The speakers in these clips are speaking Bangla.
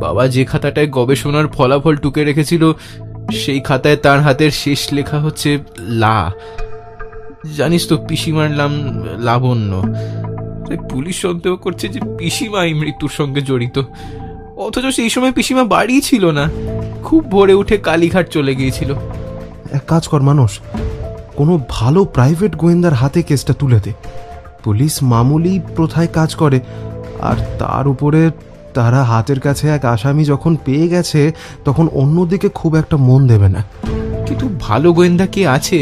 বাবা যে খাতাটায় গবেষণার ফলাফল টুকে রেখেছিল সেই খাতায় তার হাতের শেষ লেখা হচ্ছে লা। জানিস তো পিসিমার নাম লাবণ্য। তাই পুলিশ সন্দেহ করছে যে পিসিমা এই মৃত্যুর সঙ্গে জড়িত, অথচ সেই সময় পিসিমা বাড়ি ছিল না, খুব ভোরে উঠে কালীঘাট চলে গিয়েছিল। এক কাজ কর মানুষ, কোনো ভালো প্রাইভেট গোয়েন্দার হাতে কেসটা তুলে দে। পুলিশ মামুলি প্রথায় কাজ করে, আর তার উপরে তারা হাতের কাছে এক আসামি যখন পেয়ে গেছে তখন অন্যদিকে খুব একটা মন দেবে না। কিন্তু ভালো গোয়েন্দা কে আছে?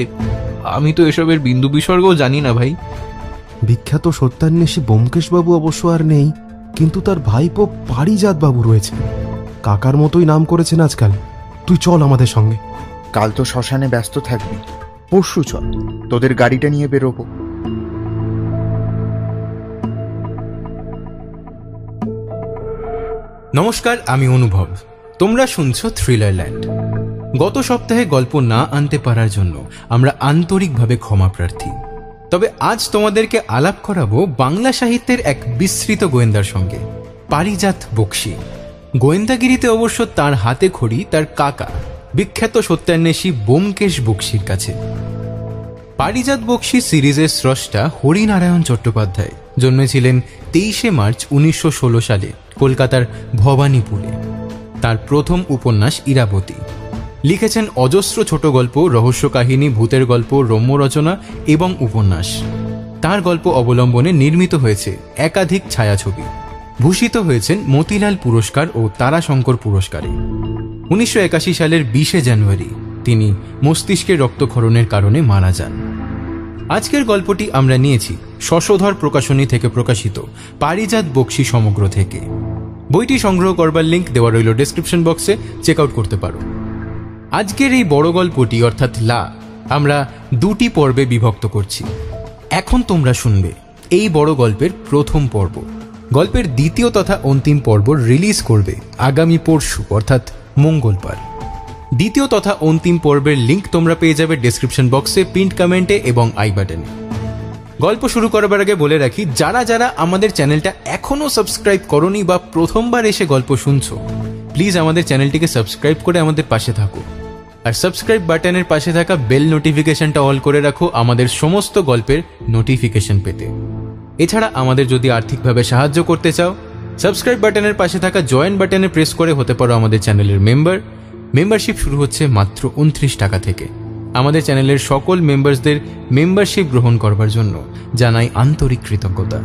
আমি তো এসবের বিন্দু বিসর্গও জানি না ভাই। বিখ্যাত সত্যান্বেষী ব্যোমকেশবাবু অবশ্য আর নেই, কিন্তু তার ভাইপো পারিজাত বাবু রয়েছে, কাকার মতোই নাম করেছেন আজকাল। তুই চল আমাদের সঙ্গে। কাল তো শ্মশানে ব্যস্ত থাকবি, পরশু চল, তোদের গাড়িটা নিয়ে বেরোবো। নমস্কার, আমি অনুভব। তোমরা শুনছো থ্রিলার ল্যান্ড। গত সপ্তাহে গল্প না আনতে পারার জন্য আমরা আন্তরিকভাবে ক্ষমা প্রার্থী। তবে আজ তোমাদেরকে আলাপ করাবো বাংলা সাহিত্যের এক বিস্তৃত গোয়েন্দার সঙ্গে, পারিজাত বক্সী। গোয়েন্দাগিরিতে অবশ্য তার হাতে খড়ি তার কাকা বিখ্যাত সত্যান্বেষী ব্যোমকেশ বক্সীর কাছে। পারিজাত বক্সী সিরিজের স্রষ্টা হরিনারায়ণ চট্টোপাধ্যায় জন্মেছিলেন 23শে মার্চ 1916 সালে কলকাতার ভবানীপুরে। তার প্রথম উপন্যাস ইরাবতী। লিখেছেন অজস্র ছোট গল্প, রহস্য কাহিনী, ভূতের গল্প, রম্য রচনা এবং উপন্যাস। তার গল্প অবলম্বনে নির্মিত হয়েছে একাধিক ছায়াছবি। ভূষিত হয়েছেন মতিলাল পুরস্কার ও তারাশঙ্কর পুরস্কারে। 1981 সালের 20শে জানুয়ারি তিনি মস্তিষ্কের রক্তক্ষরণের কারণে মারা যান। আজকের গল্পটি আমরা নিয়েছি শশধর প্রকাশনী থেকে প্রকাশিত পারিজাত বক্সী সমগ্র থেকে। বইটি সংগ্রহ করবার লিঙ্ক দেওয়া রইল ডেসক্রিপশন বক্সে, চেক আউট করতে পারো। আজকের এই বড় গল্পটি অর্থাৎ লা আমরা দুটি পর্বে বিভক্ত করছি। এখন তোমরা শুনবে এই বড় গল্পের প্রথম পর্ব। গল্পের দ্বিতীয় তথা অন্তিম পর্ব রিলিজ করবে আগামী পরশু অর্থাৎ মঙ্গলবার। দ্বিতীয় তথা অন্তিম পর্বের লিঙ্ক তোমরা পেয়ে যাবে ডেসক্রিপশন বক্সে, পিন্ড কমেন্টে এবং আই বাটনে। গল্প শুরু করবার আগে বলে রাখি, যারা যারা আমাদের চ্যানেলটা এখনো সাবস্ক্রাইব করোনি বা প্রথমবার এসে গল্প শুনছো, প্লিজ আমাদের চ্যানেলটিকে সাবস্ক্রাইব করে আমাদের পাশে থাকো। আর সাবস্ক্রাইব বাটনের পাশে থাকা বেল নোটিফিকেশনটা অল করে রাখো আমাদের সমস্ত গল্পের নোটিফিকেশন পেতে। এছাড়া আমাদের যদি আর্থিকভাবে সাহায্য করতে চাও, সাবস্ক্রাইব বাটনের পাশে থাকা জয়েন বাটনে প্রেস করে হতে পারো আমাদের চ্যানেলের মেম্বার। মেম্বারশিপ শুরু হচ্ছে মাত্র 29 টাকা থেকে। আমাদের চ্যানেলের সকল মেম্বারসদের মেম্বারশিপ গ্রহণ করবার জন্য জানাই আন্তরিক কৃতজ্ঞতা।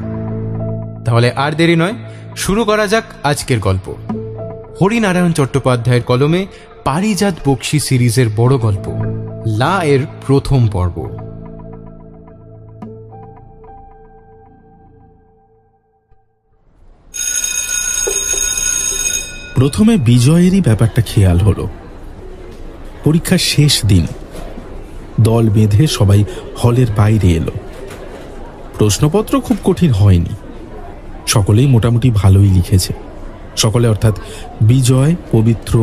তাহলে আর দেরি নয়, শুরু করা যাক আজকের গল্প। হরিনারায়ণ চট্টোপাধ্যায়ের কলমে পারিজাত বক্সী সিরিজের বড় গল্প লা এর প্রথম পর্ব। প্রথমে বিজয়েরই ব্যাপারটা খেয়াল হলো। পরীক্ষার শেষ দিন, দল বেঁধে সবাই হলের বাইরে এলো। প্রশ্নপত্র খুব কঠিন হয়নি, সকলেই মোটামুটি ভালোই লিখেছে। সকলে অর্থাৎ বিজয়, পবিত্র,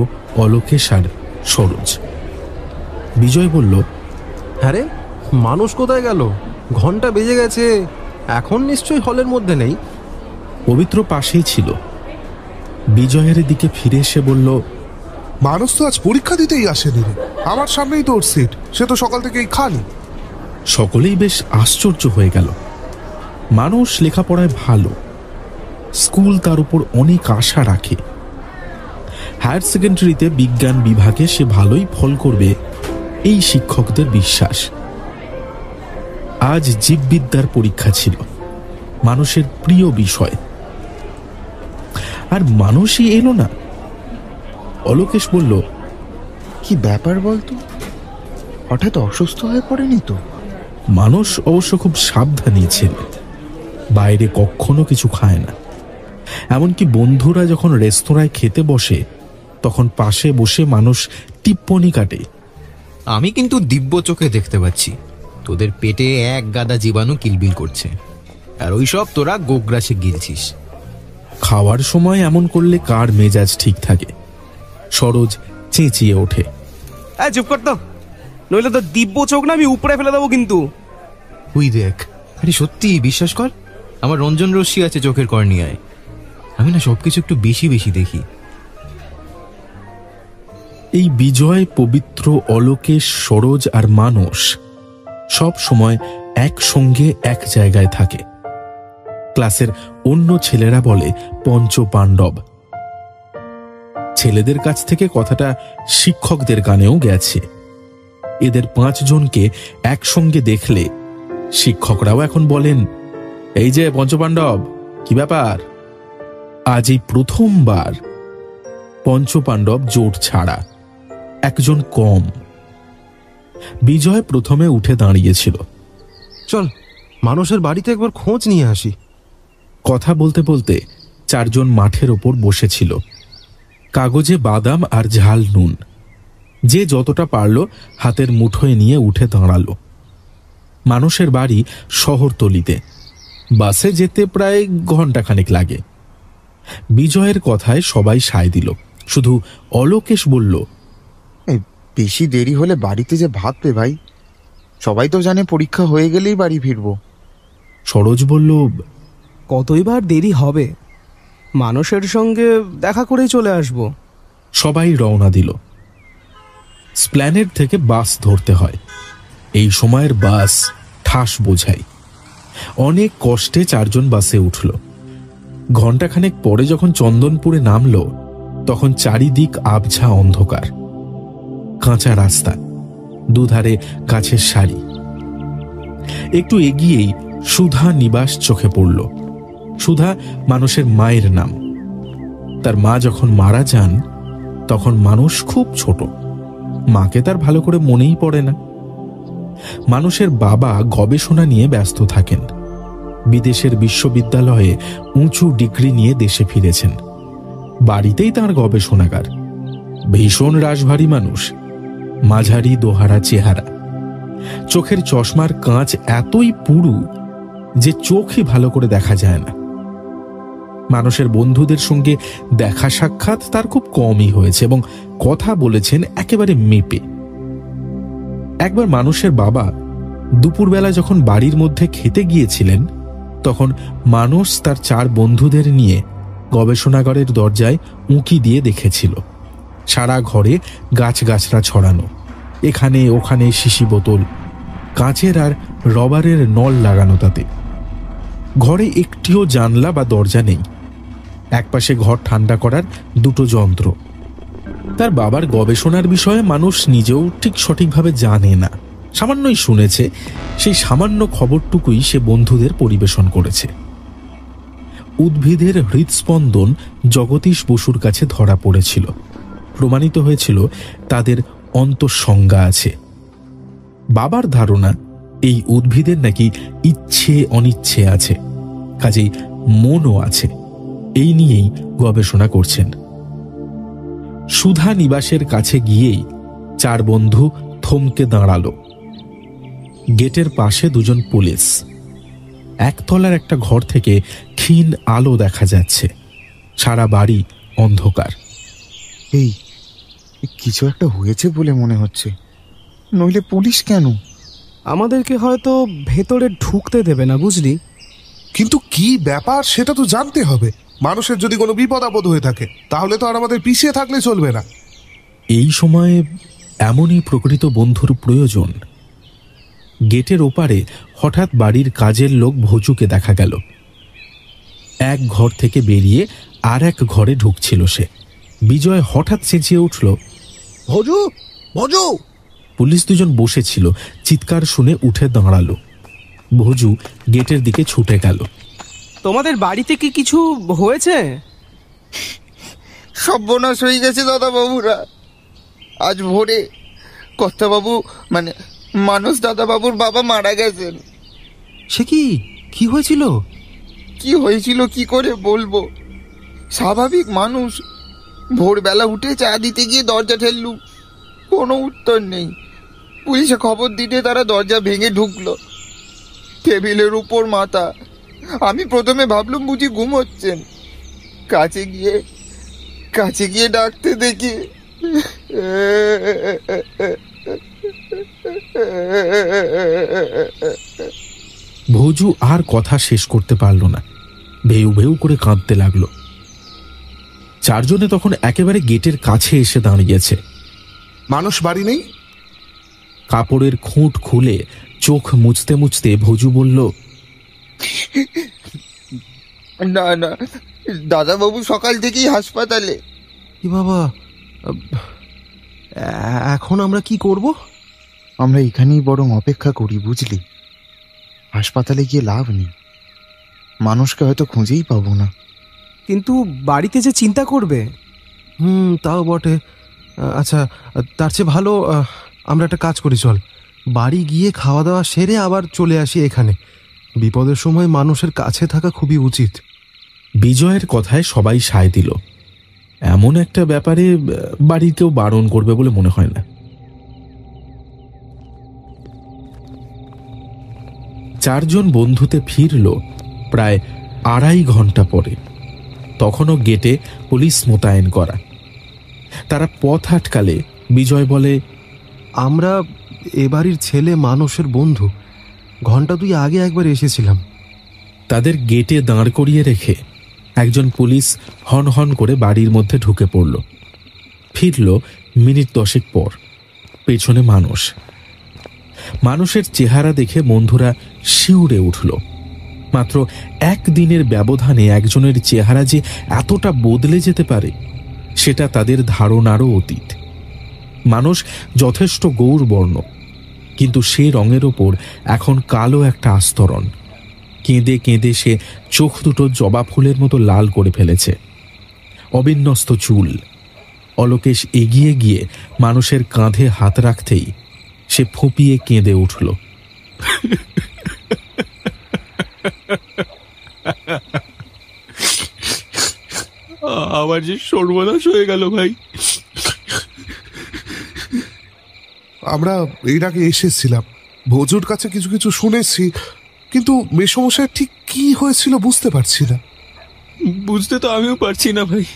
অলোকেশ আর সরোজ। বিজয় বলল, আরে মানুষ কোথায় গেল? ঘন্টা বেজে গেছে, এখন নিশ্চয়ই হলের মধ্যে নেই। পবিত্র পাশেই ছিল। বিজয়ের দিকে ফিরে এসে বলল, মানুষ তো আজ পরীক্ষা দিতেই আসেনি রে, আমার সামনেই তো ওর সিট, সে তো সকাল থেকেই খালি। সকলেই বেশ আশ্চর্য হয়ে গেল। মানুষ লেখাপড়ায় ভালো, স্কুল তার উপর অনেক আশা রাখে। হায়ার সেকেন্ডারিতে বিজ্ঞান বিভাগে সে ভালোই ফল করবে, এই শিক্ষকদের বিশ্বাস। আজ জীববিদ্যার পরীক্ষা ছিল, মানুষের প্রিয় বিষয়, আর মানুষই এলো না। অলোকেশ বলল, কি ব্যাপার বলতো, হঠাৎ অসুস্থ হয়ে পড়েনি তো? মানুষ অবশ্য খুব সাবধানী ছেলে, বাইরে কখনো কিছু খায় না। এমনকি বন্ধুরা যখন রেস্তোরাঁয় খেতে বসে তখন পাশে বসে মানুষ টিপ্পনি কাটে। আমি কিন্তু দিব্য চোখে দেখতে পাচ্ছি তোদের পেটে এক গাদা জীবাণু কিলবিল করছে, আর ওইসব তোরা গোগ্রাসে গিলছিস। খাওয়ার সময় এমন করলে কার মেজাজ ঠিক থাকে? সরোজ চেঁচিয়ে ওঠে, চুপ কর তো, নইলে তো দিব্য চোখ না আমি উপরে ফেলে দেবো কিন্তু। ওই দেখ, আরে সত্যি বিশ্বাস কর, আমার রঞ্জন রশ্মি আছে চোখের কর্নিয়ায়। আমি না সবকিছু একটু বেশি বেশি দেখি। এই বিজয়, পবিত্র, অলোকেশ, সরোজ আর মানস সব সময় একসঙ্গে এক জায়গায় থাকে। ক্লাসের অন্য ছেলেরা বলে পঞ্চ পাণ্ডব। ছেলেদের কাছ থেকে কথাটা শিক্ষকদের কানেও গেছে। এদের 5 জনকে একসঙ্গে দেখলে শিক্ষকরাও এখন বলেন, এই যে পঞ্চপাণ্ডব, কি ব্যাপার? আজ এই প্রথমবার পঞ্চপাণ্ডব জোট ছাড়া, একজন কম। বিজয় প্রথমে উঠে দাঁড়িয়েছিল। চল মানুষের বাড়িতে একবার খোঁজ নিয়ে আসি। কথা বলতে বলতে 4 জন মাঠের ওপর বসেছিল। কাগজে বাদাম আর ঝাল নুন, যে যতটা পারল হাতের মুঠোয় নিয়ে উঠে দাঁড়ালো। মানুষের বাড়ি শহরতলিতে, বাসে যেতে প্রায় ঘণ্টাখানেক লাগে। বিজয়ের কথায় সবাই সায় দিল, শুধু অলোকেশ বলল, বেশি দেরি হলে বাড়িতে যে ভাববে ভাই, সবাই তো জানে পরীক্ষা হয়ে গেলেই বাড়ি ফিরবো। সরোজ বলল, কতইবার দেরি হবে, মানুষের সঙ্গে দেখা করেই চলে আসবো। সবাই রওনা দিল। স্প্ল্যানেড থেকে বাস ধরতে হয়। এই সময়ের বাস ঠাস বোঝায়। অনেক কষ্টে 4 জন বাসে উঠল। ঘণ্টাখানেক পরে যখন চন্দনপুরে নামল, তখন চারিদিক আবছা অন্ধকার। কাঁচা রাস্তা, দুধারে গাছের সারি। একটু এগিয়েই সুধা নিবাস চোখে পড়ল। সুধা মানুষের মায়ের নাম। তার মা যখন মারা যান, তখন মানুষ খুব ছোট। মাকে তার ভালো করে মনেই পড়ে না। মানুষের বাবা গবেষণা নিয়ে ব্যস্ত থাকেন। বিদেশের বিশ্ববিদ্যালয়ে উঁচু ডিগ্রি নিয়ে দেশে ফিরেছেন। বাড়িতেই তার গবেষণাগার। ভীষণ রাশভারী মানুষ, মাঝারি দোহারা চেহারা। চোখের চশমার কাঁচ এতই পুরু যে চোখই ভালো করে দেখা যায় না। মানুষের বন্ধুদের সঙ্গে দেখা সাক্ষাৎ তার খুব কমই হয়েছে এবং কথা বলেছেন একেবারে মেপে। একবার মানুষের বাবা দুপুরবেলা যখন বাড়ির মধ্যে খেতে গিয়েছিলেন, তখন মানুষ তার 4 বন্ধুদের নিয়ে গবেষণাগারের দরজায় উঁকি দিয়ে দেখেছিল। সারা ঘরে গাছগাছরা ছড়ানো, এখানে ওখানে শিশি বোতল, কাঁচের আর রবারের নল লাগানো। তাতে ঘরে একটিও জানলা বা দরজা নেই। একপাশে ঘর ঠান্ডা করার 2টো যন্ত্র। তার বাবার গবেষণার বিষয়ে মানুষ নিজেও ঠিক সঠিকভাবে জানে না, সামান্যই শুনেছে। সেই সামান্য খবরটুকুই সে বন্ধুদের পরিবেশন করেছে। উদ্ভিদের হৃদস্পন্দন জগদীশ বসুর কাছে ধরা পড়েছিল। প্রমাণিত হয়েছিল তাদের অন্তঃসংজ্ঞা আছে। বাবার ধারণা এই উদ্ভিদের নাকি ইচ্ছে অনিচ্ছে আছে, কাজেই মনও আছে। এই নিয়েই গবেষণা করছেন। সুধা নিবাসের কাছে গিয়েই 4 বন্ধু থমকে দাঁড়ালো। গেটের পাশে 2 জন পুলিশ। একতলার একটা ঘর থেকে ক্ষীণ আলো দেখা যাচ্ছে। সারা বাড়ি অন্ধকার। এই কিছু একটা হয়েছে বলে মনে হচ্ছে, নইলে পুলিশ কেন? আমাদেরকে হয়তো ভেতরে ঢুকতে দেবে না, বুঝলি? কিন্তু কি ব্যাপার সেটা তো জানতে হবে। মানুষের যদি কোনো বিপদ আপদ হয়ে থাকে, তাহলে তো আর আমাদের পিছিয়ে থাকলে চলবে না। এই সময়ে এমনই প্রকৃত বন্ধুর প্রয়োজন। গেটের ওপারে হঠাৎ বাড়ির কাজের লোক ভজুকে দেখা গেল। এক ঘর থেকে বেরিয়ে আর এক ঘরে ঢুকছিল সে। বিজয় হঠাৎ চেঁচিয়ে উঠল, ভজু, ভজু! পুলিশ 2 জন বসেছিল। চিৎকার শুনে উঠে দাঁড়ালো। ভজু গেটের দিকে ছুটে গেল। তোমাদের বাড়িতে কি কিছু হয়েছে? সর্বনাশ হয়ে গেছে দাদা বাবুরা। আজ ভোরে কর্তাবাবু মানে মানস দাদা বাবুর বাবা মারা গেছেন। সে কি হয়েছিল? কি হয়েছিল কি করে বলবো? স্বাভাবিক মানুষ, ভোরবেলা উঠে চা দিতে গিয়ে দরজা ঠেললুম, কোনো উত্তর নেই। পুলিশে খবর দিতে তারা দরজা ভেঙে ঢুকলো। টেবিলের উপর মাথা। আমি প্রথমে ভাবলুম বুঝি ঘুমোচ্ছেন। কাছে গিয়ে ডাকতে দেখি ভজু আর কথা শেষ করতে পারল না। ভেউ ভেউ করে কাঁদতে লাগলো। চারজনে তখন একেবারে গেটের কাছে এসে দাঁড়িয়েছে। মানুষ বাড়ি নেই? কাপড়ের খুঁট খুলে চোখ মুছতে মুছতে ভজু বলল, না না, দাদাবাবু সকাল থেকেই হাসপাতালে। কি বাবা, এখন আমরা কি করব? আমরা এখানেই বরং অপেক্ষা করি, বুঝলি? হাসপাতালে গিয়ে লাভ নেই, মানুষকে হয়তো খুঁজেই পাবো না। কিন্তু বাড়িতে যে চিন্তা করবে। তাও বটে। আচ্ছা, তার চেয়ে ভালো আমরা একটা কাজ করি, চল বাড়ি গিয়ে খাওয়া দাওয়া সেরে আবার চলে আসি এখানে। বিপদের সময় মানুষের কাছে থাকা খুবই উচিত। বিজয়ের কথায় সবাই সায় দিল। এমন একটা ব্যাপারে বাড়িতেও বারণ করবে বলে মনে হয় না। চারজন বন্ধুতে ফিরল প্রায় 2.5 ঘন্টা পরে। তখনও গেটে পুলিশ মোতায়েন করা। তারা পথ আটকালে বিজয় বলে, আমরা এ বাড়ির ছেলে মানুষের বন্ধু, ঘন্টা 2 আগে একবার এসেছিলাম। তাদের গেটে দাঁড় করিয়ে রেখে একজন পুলিশ হন হন করে বাড়ির মধ্যে ঢুকে পড়ল। ফিরল মিনিট 10 পর। পেছনে মানুষের চেহারা দেখে বন্ধুরা শিউরে উঠল। মাত্র 1 দিনের ব্যবধানে একজনের চেহারা যে এতটা বদলে যেতে পারে সেটা তাদের ধারণারও অতীত। মানুষ যথেষ্ট গৌরবর্ণ, কিন্তু সে রঙের ওপর এখন কালো একটা আস্তরণ। কেঁদে কেঁদে সে চোখ দুটো জবা ফুলের মতো লাল করে ফেলেছে। অবিন্যস্ত চুল। অলোকেশ এগিয়ে গিয়ে মানুষের কাঁধে হাত রাখতেই সে ফুঁপিয়ে কেঁদে উঠল। আমার যে সর্বনাশ হয়ে গেল ভাই। আমরা এর আগে এসেছিলাম, ভজুর কাছে কিছু কিছু শুনেছি, কিন্তু মেসমশাই ঠিক কি হয়েছিল বুঝতে পারছি না। বুঝতে তো আমিও পারছি না ভাই।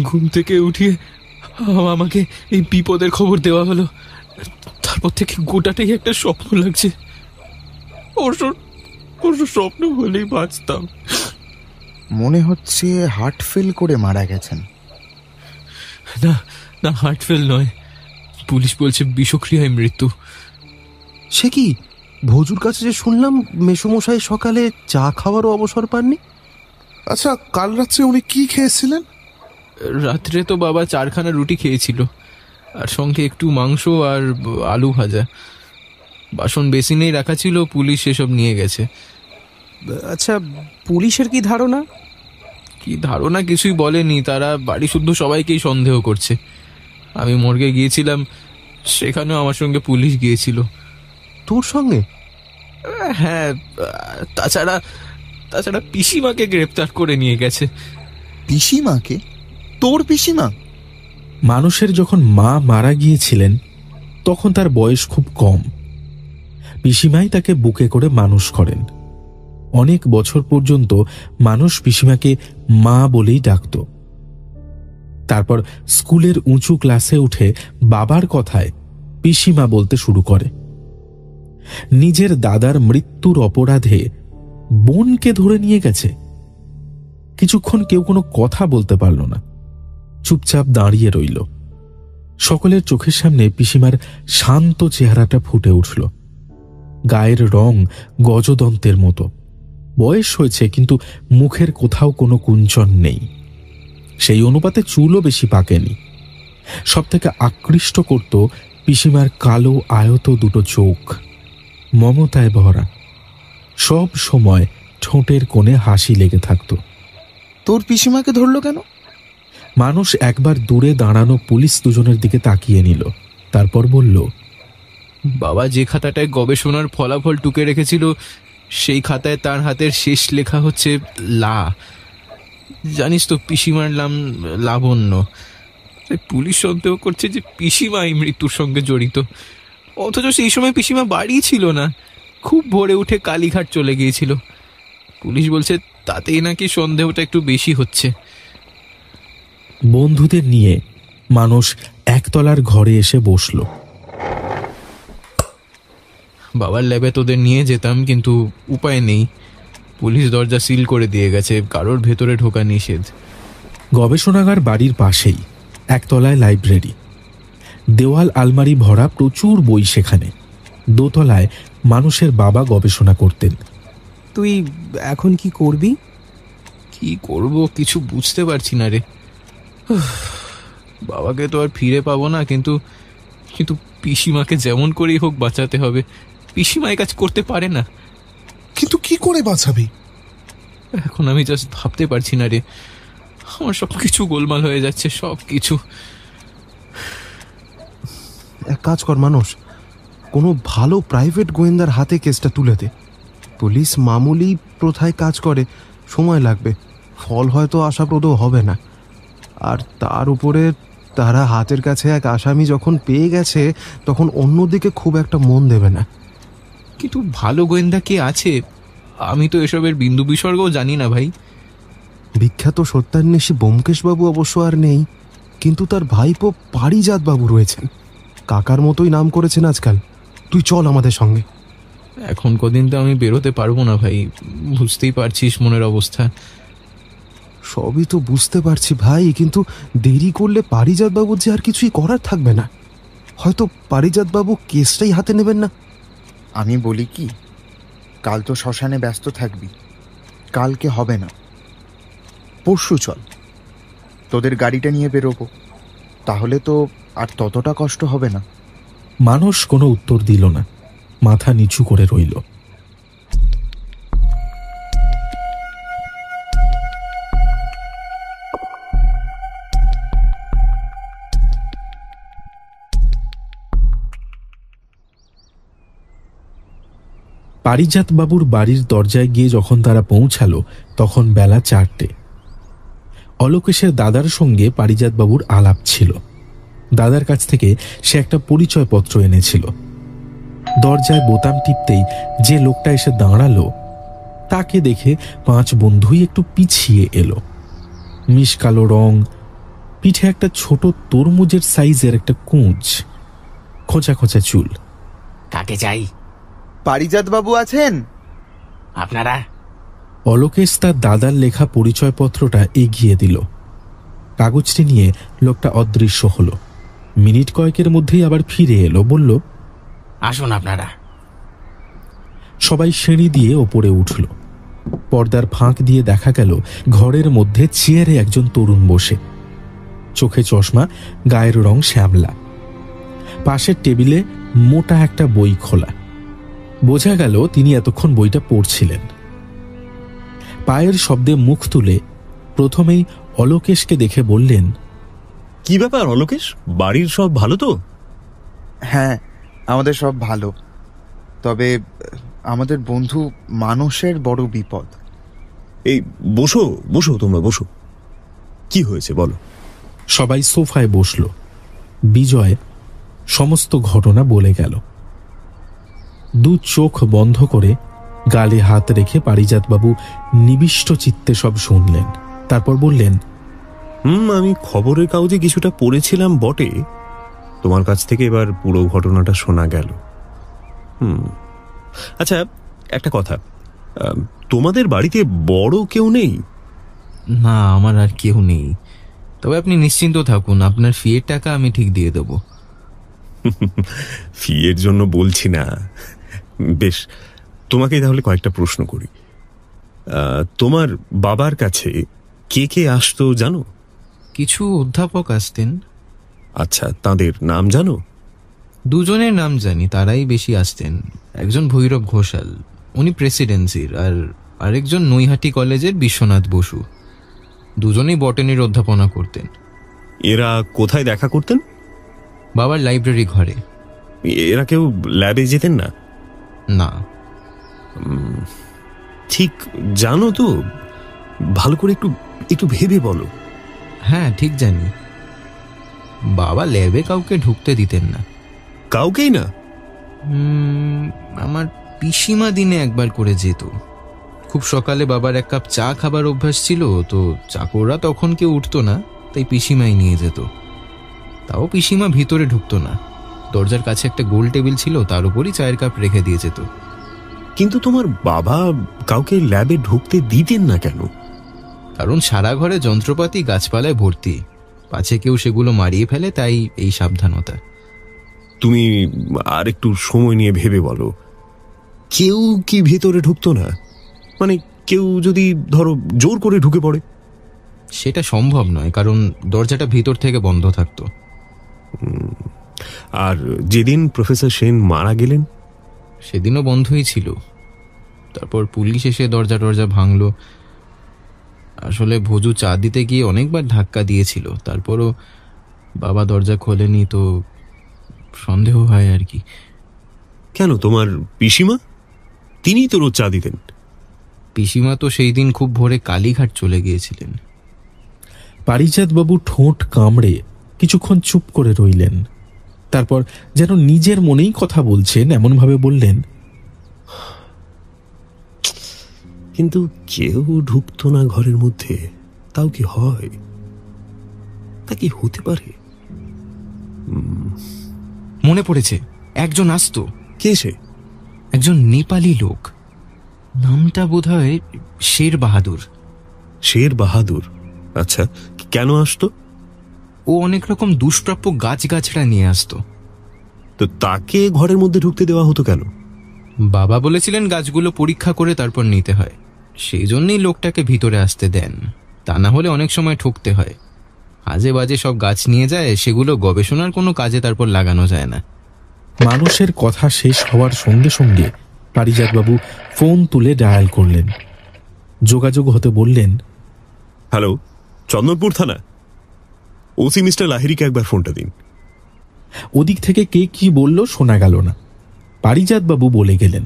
ঘুম থেকে উঠিয়ে আমাকে এই বিপদের খবর দেওয়া হলো, তারপর থেকে গোটাটাই একটা স্বপ্ন লাগছে। অবশ্য স্বপ্ন হলেই বাঁচতাম। মনে হচ্ছে হার্ট ফেল করে মারা গেছেন। না না, হার্ট ফেল নয়, পুলিশ বলছে বিষক্রিয়ায় মৃত্যু। সে কি, ভজুর কাছে যে শুনলাম মেসোমশাই সকালে চা খাওয়ারও অবসর পাননি। আচ্ছা, কাল রাত্রে উনি কি খেয়েছিলেন? রাত্রে তো বাবা 4খানা রুটি খেয়েছিল, আর সঙ্গে একটু মাংস আর আলু ভাজা। বাসন বেসিনেই রাখা ছিল, পুলিশ এসব নিয়ে গেছে। আচ্ছা, পুলিশের কি ধারণা? কি ধারণা কিছুই বলেনি, তারা বাড়ি শুদ্ধ সবাইকেই সন্দেহ করছে। আমি মর্গে গিয়েছিলাম, সেখানেও আমার সঙ্গে পুলিশ গিয়েছিল। তোর সঙ্গে? হ্যাঁ, তাছাড়া পিসিমাকে গ্রেপ্তার করে নিয়ে গেছে। পিসিমাকে? তোর পিসিমা? মানুষের যখন মা মারা গিয়েছিলেন তখন তার বয়স খুব কম। পিসিমাই তাকে বুকে করে মানুষ করেন। অনেক বছর পর্যন্ত মানুষ পিসিমাকে মা বলেই ডাকত। তারপর স্কুলের উঁচু ক্লাসে উঠে বাবার কথায় পিসিমা বলতে শুরু করে। নিজের দাদার মৃত্যুর অপরাধে বোনকে ধরে নিয়ে গেছে। কিছুক্ষণ কেউ কোনো কথা বলতে পারল না, চুপচাপ দাঁড়িয়ে রইল। সকলের চোখের সামনে পিসিমার শান্ত চেহারাটা ফুটে উঠল। গায়ের রং গজদন্তের মতো। বয়স হয়েছে, কিন্তু মুখের কোথাও কোনো কুঞ্চন নেই। সেই অনুপাতে চুলও বেশি পাকেনি। সব থেকে আকৃষ্ট করত পিসিমার কালো আয়ত দুটো চোখ, মমতায় ভরা। সব সময় ঠোঁটের কোণে হাসি লেগে থাকত। তোর পিসিমাকে ধরলো কেন? মানুষ একবার দূরে দাঁড়ানো পুলিশ দুজনের দিকে তাকিয়ে নিল, তারপর বলল, বাবা যে খাতাটায় গবেষণার ফলাফল টুকে রেখেছিল, সেই খাতায় তার হাতের শেষ লেখা হচ্ছে লা। জানিস তো পিসিমার নাম লাবণ্য। পুলিশ সন্দেহ করছে যে পিসিমা এই মৃত্যুর সঙ্গে জড়িত, অথচ সেই সময় পিসিমা বাড়ি ছিল না, খুব ভোরে উঠে কালীঘাট চলে গিয়েছিল। পুলিশ বলছে তাতেই নাকি সন্দেহটা একটু বেশি হচ্ছে। বন্ধুদের নিয়ে মানুষ একতলার ঘরে এসে বসল। বাবার ল্যাবে তোদের নিয়ে যেতাম, কিন্তু উপায় নেই, পুলিশ দরজা সিল করে দিয়ে গেছে, কারোর ভেতরে ঢোকা নিষেধ। গবেষণাগার বাড়ির পাশেই একতলায় লাইব্রেরি, দেওয়াল আলমারি ভরা প্রচুর বই সেখানে। দোতলায় মানুষের বাবা গবেষণা করতেন। তুই এখন কি করবি? কি করব কিছু বুঝতে পারছি না রে। বাবাকে তো আর ফিরে পাবো না, কিন্তু কিন্তু পিসিমাকে যেমন করেই হোক বাঁচাতে হবে। পিসিমা এই কাজ করতে পারে না। কিন্তু কি করে বাঁচাবি? এখন আমি জাস্ট ভাবতে পারছি না রে। আমার সব কিছু গোলমাল হয়ে যাচ্ছে, সব কিছু। এক কাজ কর মানুষ, কোনো ভালো প্রাইভেট গোয়েন্দার হাতে কেসটা তুলে দে। পুলিশ মামুলি প্রথায় কাজ করে, সময় লাগবে, ফল হয়তো আশাপ্রদ হবে না। আর তার উপরে তারা হাতের কাছে এক আসামি যখন পেয়ে গেছে, তখন অন্যদিকে খুব একটা মন দেবে না। কিন্তু ভালো গোয়েন্দা কে আছে? আমি তো এসবের বিন্দু বিসর্গও জানি না ভাই। বিখ্যাত সত্যান্বেষী ব্যোমকেশবাবু অবশ্য আর নেই, কিন্তু তার ভাইপো পারিজাত বাবু রয়েছেন। কাকার মতোই নাম করেছেন আজকাল। তুই চল আমাদের সঙ্গে। এখন কদিন তো আমি বেরোতে পারবো না ভাই, বুঝতেই পারছিস মনের অবস্থা। সবই তো বুঝতে পারছি ভাই, কিন্তু দেরি করলে পারিজাত বাবুর যে আর কিছুই করার থাকবে না। হয়তো পারিজাত বাবু কেসটাই হাতে নেবেন না। আমি বলি কি, কাল তো শ্মশানে ব্যস্ত থাকবি, কালকে হবে না, পরশু চল, তোদের গাড়িটা নিয়ে বেরোবো, তাহলে তো আর ততটা কষ্ট হবে না। মানুষ কোনো উত্তর দিল না, মাথা নিচু করে রইল। পারিজাত বাবুর বাড়ির দরজায় গিয়ে যখন তারা পৌঁছালো, তখন বেলা 4টে। অলোকেশের দাদার সঙ্গে পারিজাত বাবুর আলাপ ছিল। দাদার কাছ থেকে সে একটা পরিচয়পত্র এনেছিল। দরজায় বোতাম টিপতেই যে লোকটা এসে দাঁড়ালো, তাকে দেখে 5 বন্ধুই একটু পিছিয়ে এলো। মিশকালো রং, পিঠে একটা ছোট তরমুজের সাইজের একটা কুঁজ, খোঁচা খোঁচা চুল। কাকে চাই? পারিজাত বাবু আছেন আপনারা? অলোকেশ তার দাদার লেখা পরিচয়পত্রটা এগিয়ে দিল। কাগজটি নিয়ে লোকটা অদৃশ্য হলো। মিনিট কয়েকের মধ্যেই আবার ফিরে এলো, বলল, আসুন আপনারা। সবাই সিঁড়ি দিয়ে ওপরে উঠল। পর্দার ফাঁক দিয়ে দেখা গেল ঘরের মধ্যে চেয়ারে একজন তরুণ বসে, চোখে চশমা, গায়ের রং শ্যামলা। পাশের টেবিলে মোটা একটা বই খোলা। বোঝা গেল তিনি এতক্ষণ বইটা পড়ছিলেন। পায়ের শব্দে মুখ তুলে প্রথমেই অলোকেশকে দেখে বললেন, কি ব্যাপার অলোকেশ, বাড়ির সব ভালো তো? হ্যাঁ, আমাদের সব ভালো, তবে আমাদের বন্ধু মানসের বড় বিপদ। এই বসো বসো, তোমরা বসো, কি হয়েছে বলো। সবাই সোফায় বসল। বিজয় সমস্ত ঘটনা বলে গেল। 2 চোখ বন্ধ করে গালে হাত রেখে পারিজাতবাবু নিবিষ্ট চিত্তে সব শুনলেন। তারপর বললেন, আমি খবরের কাগজে কিছুটা পড়েছিলাম বটে, তোমার কাছ থেকে এবার পুরো ঘটনাটা শোনা গেল। আচ্ছা, একটা কথা, তোমাদের বাড়িতে বড় কেউ নেই? না, আমার আর কেউ নেই, তবে আপনি নিশ্চিন্ত থাকুন, আপনার ফিয়ের টাকা আমি ঠিক দিয়ে দেব। ফিয়ের জন্য বলছি না। বেশ, তোমাকে তাহলে কয়েকটা প্রশ্ন করি। তোমার বাবার কাছে কে কে আসতো জানো? কিছু অধ্যাপক আসতেন। আচ্ছা, তাদের নাম জানো? 2 জনের নাম জানি, তারাই বেশি আসতেন। একজন ভৈরব ঘোষাল, উনি প্রেসিডেন্সির, আর আরেকজন নৈহাটি কলেজের বিশ্বনাথ বসু। 2 জনেই বটানির অধ্যাপনা করতেন। এরা কোথায় দেখা করতেন? বাবার লাইব্রেরি ঘরে। এরা কেউ ল্যাবে যেতেন না? না। ঠিক জানো তো? ভালো করে একটু একটু ভেবে বলো। হ্যাঁ, ঠিক জানি। বাবা ল্যাবে কাউকে ঢুকতে দিতেন না। কাউকেই না? আমার পিসিমা দিনে একবার করে যেত। খুব সকালে বাবার 1 কাপ চা খাবার অভ্যাস ছিল, তো চাকররা তখন কেউ উঠতো না, তাই পিসিমাই নিয়ে যেত। তাও পিসিমা ভিতরে ঢুকতো না, দরজার কাছে একটা গোল টেবিল ছিল, তার উপরই চায়ের কাপ রেখে দিয়ে যেত। কিন্তু তোমার বাবা কাউকে ল্যাবে ঢুকতে দিতেন না কেন? কারণ সারা ঘরে যন্ত্রপাতি গাছপালায় ভর্তি, পাছে কেউ সেগুলো মারিয়ে ফেলে, তাই এই সাবধানতা। তুমি আর একটু সময় নিয়ে ভেবে বলো, কেউ কি ভেতরে ঢুকতো না? মানে কেউ যদি ধরো জোর করে ঢুকে পড়ে? সেটা সম্ভব নয়, কারণ দরজাটা ভিতর থেকে বন্ধ থাকতো। আর যেদিন প্রফেসর সেন মারা গেলেন সেদিনও বন্ধই ছিল। তারপর পুলিশ এসে দরজা ভাঙলো। আসলে ভোজু চা দিতে গিয়ে অনেকবার ধাক্কা দিয়েছিল, তারপরও বাবা দরজা খোলেনি, তো সন্দেহ হয় আর কি। কেন, তোমার পিসিমা? তিনিই তো রোজ চা দিতেন। পিসিমা তো সেই দিন খুব ভোরে কালীঘাট চলে গিয়েছিলেন। পারিজাতবাবু ঠোঁট কামড়ে কিছুক্ষণ চুপ করে রইলেন। তারপর যেন নিজের মনেই কথা বলছেন এমনভাবে বললেন, কিন্তু কেউ ঢুকতো না ঘরের মধ্যে, তাও কি হয়? তা কি হতে পারে? মনে পড়েছে, একজন আসতো। কে সে? একজন নেপালি লোক, নামটা বোধহয় শের বাহাদুর। শের বাহাদুর? আচ্ছা, কেন আসতো? ও অনেক রকম দুষ্প্রাপ্য গাছগাছড়া নিয়ে আসতো। তো তাকে ঘরের মধ্যে ঢুকতে দেওয়া হতো কেন? বাবা বলেছিলেন গাছগুলো পরীক্ষা করে তারপর নিতে হয়, সেই জন্যই লোকটাকে ভিতরে আসতে দেন। তা না হলে অনেক সময় ঠকতে হয়। আজে বাজে সব গাছ নিয়ে যায়, সেগুলো গবেষণার কোনো কাজে তারপর লাগানো যায় না। মানুষের কথা শেষ হওয়ার সঙ্গে সঙ্গে পারিজাতবাবু ফোন তুলে ডায়াল করলেন। যোগাযোগ হতে বললেন, হ্যালো, চন্দনপুর থানা, ওসি মিস্টার লাহিড়িকে একবার ফোনটা দিন। ওদিক থেকে কে কি বলল শোনা গেল না। পারিজাতবাবু বলে গেলেন,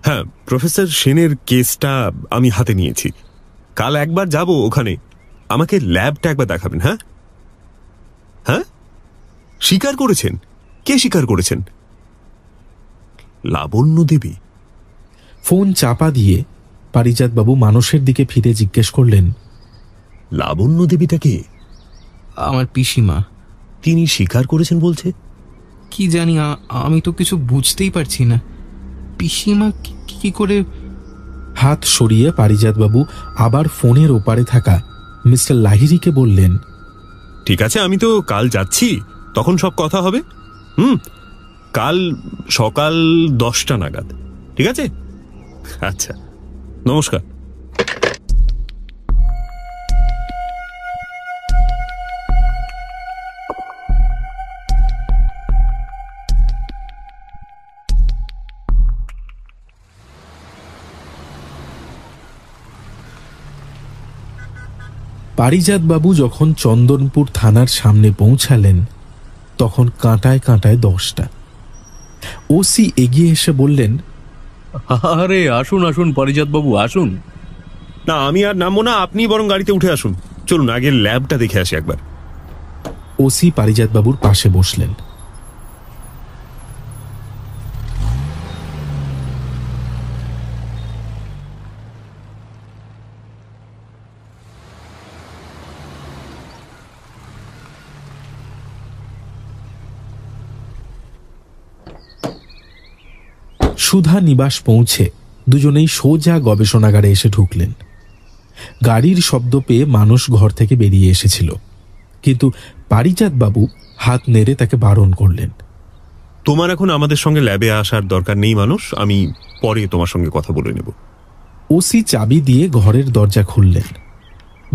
হ্যাঁ, প্রফেসর সেনের কেসটা আমি হাতে নিয়েছি। কাল একবার যাব ওখানে, আমাকে ল্যাবটা একবার দেখাবেন। হ্যাঁ হ্যাঁ, স্বীকার করেছেন? কে স্বীকার করেছেন? লাবণ্য দেবী। ফোন চাপা দিয়ে পারিজাতবাবু মানুষের দিকে ফিরে জিজ্ঞেস করলেন, লাবণ্য দেবীটা কে? আমার পিসিমা। তিনি স্বীকার করেছেন বলছে? কি জানি, আমি তো কিছু বুঝতেই পারছি না। পিসিমা কি করে? হাত সরিয়ে পারিজাতবাবু আবার ফোনের ওপারে থাকা মিস্টার লাহিড়িকে বললেন, ঠিক আছে, আমি তো কাল যাচ্ছি, তখন সব কথা হবে। কাল সকাল 10টা নাগাদ, ঠিক আছে? আচ্ছা, নমস্কার। পারিজাতবাবু যখন চন্দনপুর থানার সামনে পৌঁছালেন তখন কাঁটায় কাঁটায় 10টা। ওসি এগিয়ে এসে বললেন, আরে আসুন আসুন পারিজাতবাবু, আসুন। না, আমি আর নামবো না, আপনি বরং গাড়িতে উঠে আসুন। চলুন আগে ল্যাবটা দেখে আসি একবার। ওসি পারিজাতবাবুর পাশে বসলেন। সুধা নিবাস পৌঁছে দুজনেই সোজা গবেষণাগারে এসে ঢুকলেন। গাড়ির শব্দ পেয়ে মানুষ ঘর থেকে বেরিয়ে এসেছিল, কিন্তু পারিজাতবাবু হাত নেড়ে তাকে বারণ করলেন। তোমার এখন আমাদের সঙ্গে ল্যাবে আসার দরকার নেই মানুষ, আমি পরে তোমার সঙ্গে কথা বলে নেব। ওসি চাবি দিয়ে ঘরের দরজা খুললেন।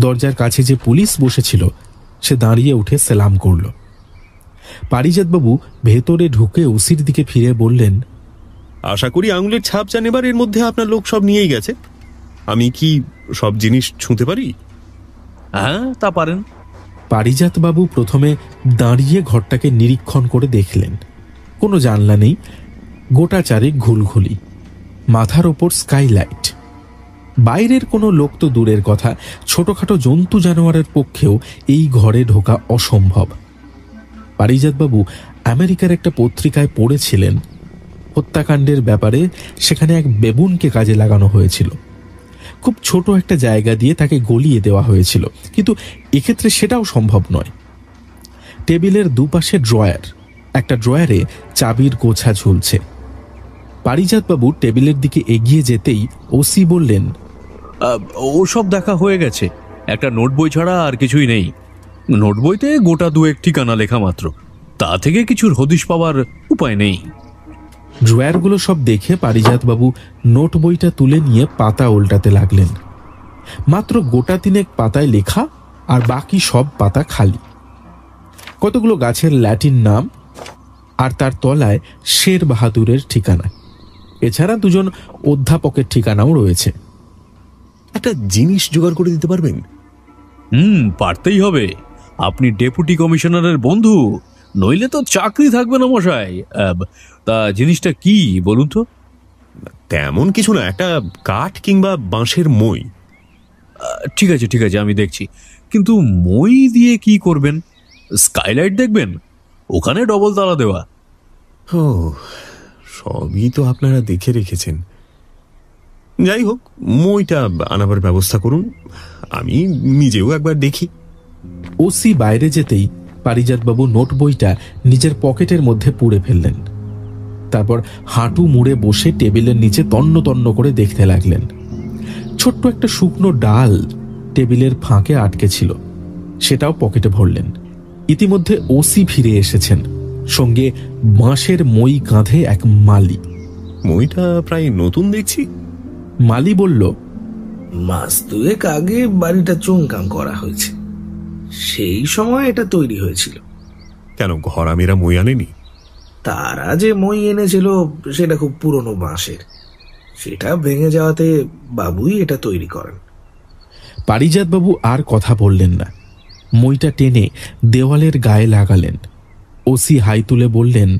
দরজার কাছে যে পুলিশ বসেছিল সে দাঁড়িয়ে উঠে সেলাম করল। পারিজাতবাবু ভেতরে ঢুকে ওসির দিকে ফিরে বললেন, আশা করি আঙুলের ছাপ যা নেবার এর মধ্যে আপনার লোক সব নিয়েই গেছে। আমি কি সব জিনিস ছুঁতে পারি? হ্যাঁ, তা পারেন। পারিজাতবাবু প্রথমে দাঁড়িয়ে ঘরটাকে নিরীক্ষণ করে দেখলেন। কোনো জানলা নেই, গোটা চারেক ঘুলঘুলি, মাথার ওপর স্কাইলাইট। বাইরের কোনো লোক তো দূরের কথা, ছোটখাটো জন্তু জানোয়ারের পক্ষেও এই ঘরে ঢোকা অসম্ভব। পারিজাতবাবু আমেরিকার একটা পত্রিকায় পড়েছিলেন হত্যাকাণ্ডের ব্যাপারে, সেখানে এক বেবুনকে কাজে লাগানো হয়েছিল। খুব ছোট একটা জায়গা দিয়ে তাকে গলিয়ে দেওয়া হয়েছিল, কিন্তু এক্ষেত্রে সেটাও সম্ভব নয়। টেবিলের দুপাশে ড্রয়ার, একটা ড্রয়ারে চাবির গোছা ঝুলছে। পারিজাতবাবু টেবিলের দিকে এগিয়ে যেতেই ওসি বললেন, ওসব দেখা হয়ে গেছে, একটা নোট বই ছাড়া আর কিছুই নেই। নোট বইতে গোটা দুয়েক ঠিকানা লেখা মাত্র, তা থেকে কিছুর হদিশ পাওয়ার উপায় নেই। ড্রয়ারগুলো সব দেখে পারিজাতবাবু নোট বইটা তুলে নিয়ে পাতা উল্টাতে লাগলেন। মাত্র গোটা তিনেক পাতায় লেখা, আর বাকি সব পাতা খালি। কতগুলো গাছের ল্যাটিন নাম, আর তার তলায় শের বাহাদুরের ঠিকানা। এছাড়া দুজন অধ্যাপকের ঠিকানাও রয়েছে। একটা জিনিস জোগাড় করে দিতে পারবেন? পারতেই হবে। আপনি ডেপুটি কমিশনারের বন্ধু, নইলে তো চাকরি থাকবে না মশাই। তা জিনিসটা কি বলুন তো? তেমন কিছু না, একটা কাঠ কিংবা বাঁশের মই। ঠিক আছে ঠিক আছে, আমি দেখছি। কিন্তু মই দিয়ে কি করবেন? স্কাইলাইট দেখবেন? ওখানে ডবল তালা দেওয়া। ও, সবই তো আপনারা দেখে রেখেছেন। যাই হোক, মইটা আনাবার ব্যবস্থা করুন, আমি নিজেও একবার দেখি। ওসি বাইরে যেতেই পারিজাতবাবু নোট বইটা নিজের পকেটের মধ্যে পুরে ফেললেন। তারপর হাঁটু মুড়ে বসে টেবিলের নিচে তন্ন তন্ন করে দেখতে লাগলেন। ছোট্ট একটা শুকনো ডাল টেবিলের ফাঁকে আটকে ছিল, সেটাও পকেটে ভরলেন। ইতিমধ্যে ওসি ফিরে এসেছেন, সঙ্গে বাঁশের মই কাঁধে এক মালি। মইটা প্রায় নতুন দেখছি। মালি বলল, মাস দুয়েক আগে বাড়িটা চুনকাম করা হয়েছে, সেই সময় এটা তৈরি হয়েছিল। কেন, ঘরামেরা মই আনেনি? তারা যে মই এনেছিল সেটা খুব পুরনো বাঁশের, সেটা ভেঙে যাওয়াতে বাবুই এটা তৈরি করেন। পারিজাতবাবু আর কথা বললেন না, মইটা টেনে দেওয়ালের গায়ে লাগালেন। ওসি হাই তুলে বললেন,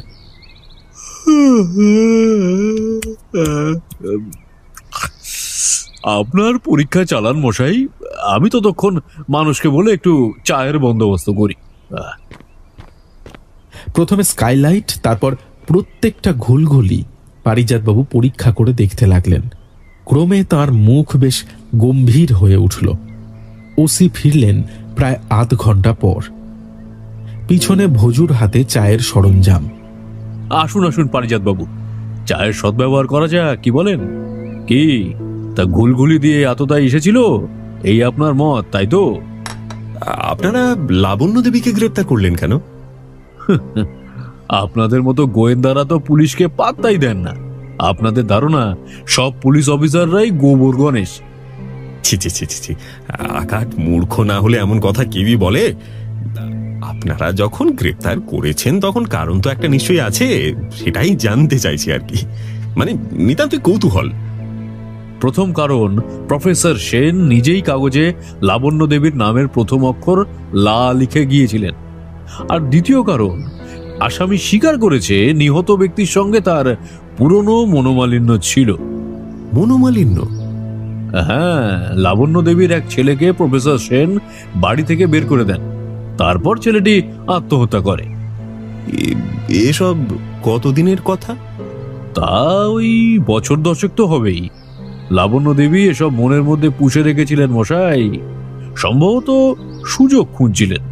আপনার পরীক্ষা চালান মশাই, আমি ততক্ষণ মানুষকে বলে একটু চায়ের বন্দোবস্ত করি। প্রথমে স্কাইলাইট, তারপর প্রত্যেকটা ঘুলঘুলি পারিজাতবাবু পরীক্ষা করে দেখতে লাগলেন। ক্রমে তার মুখ বেশ গম্ভীর হয়ে উঠল। ওসি ফিরলেন প্রায় আধ ঘন্টা পর। পিছনে ভজুর হাতে চায়ের সরঞ্জাম। আসুন আসুন পারিজাতবাবু, চায়ের সদ্ব্যবহার করা যাক, কি বলেন? কি তা ঘুলঘুলি দিয়ে এতটাই এসেছিল, এই আপনার মত, তাই তো? আপনারা লাবণ্য দেবীকে গ্রেপ্তার করলেন কেন? আপনাদের মতো গোয়েন্দারা তো পুলিশকে পাত্তাই দেন না। আপনাদের ধারণা সব পুলিশ অফিসাররাই গোবর গণেশ। ছি ছি ছি ছি, আকাট মূর্খ না হলে এমন কথা কেউই বলে? আপনারা যখন গ্রেপ্তার করেছেন তখন কারণ তো একটা নিশ্চয়ই আছে, সেটাই জানতে চাইছি আর কি, মানে নিতান্তই কৌতূহল। প্রথম কারণ, প্রফেসর সেন নিজেই কাগজে লাবণ্য দেবীর নামের প্রথম অক্ষর লা লিখে গিয়েছিলেন। আর দ্বিতীয় কারণ, আসামি স্বীকার করেছে নিহত ব্যক্তির সঙ্গে তার পুরনো মনোমালিন্য ছিল। মনোমালিন্য? হ্যাঁ, লাবণ্য দেবীর এক ছেলেকে প্রফেসর সেন বাড়ি থেকে বের করে দেন, তারপর ছেলেটি আত্মহত্যা করে। এসব কতদিনের কথা? তা ওই বছর 10 তো হবেই। লাবণ্য দেবী এসব মনের মধ্যে পুষে রেখেছিলেন মশাই, সম্ভবত সুযোগ খুঁজছিলেন।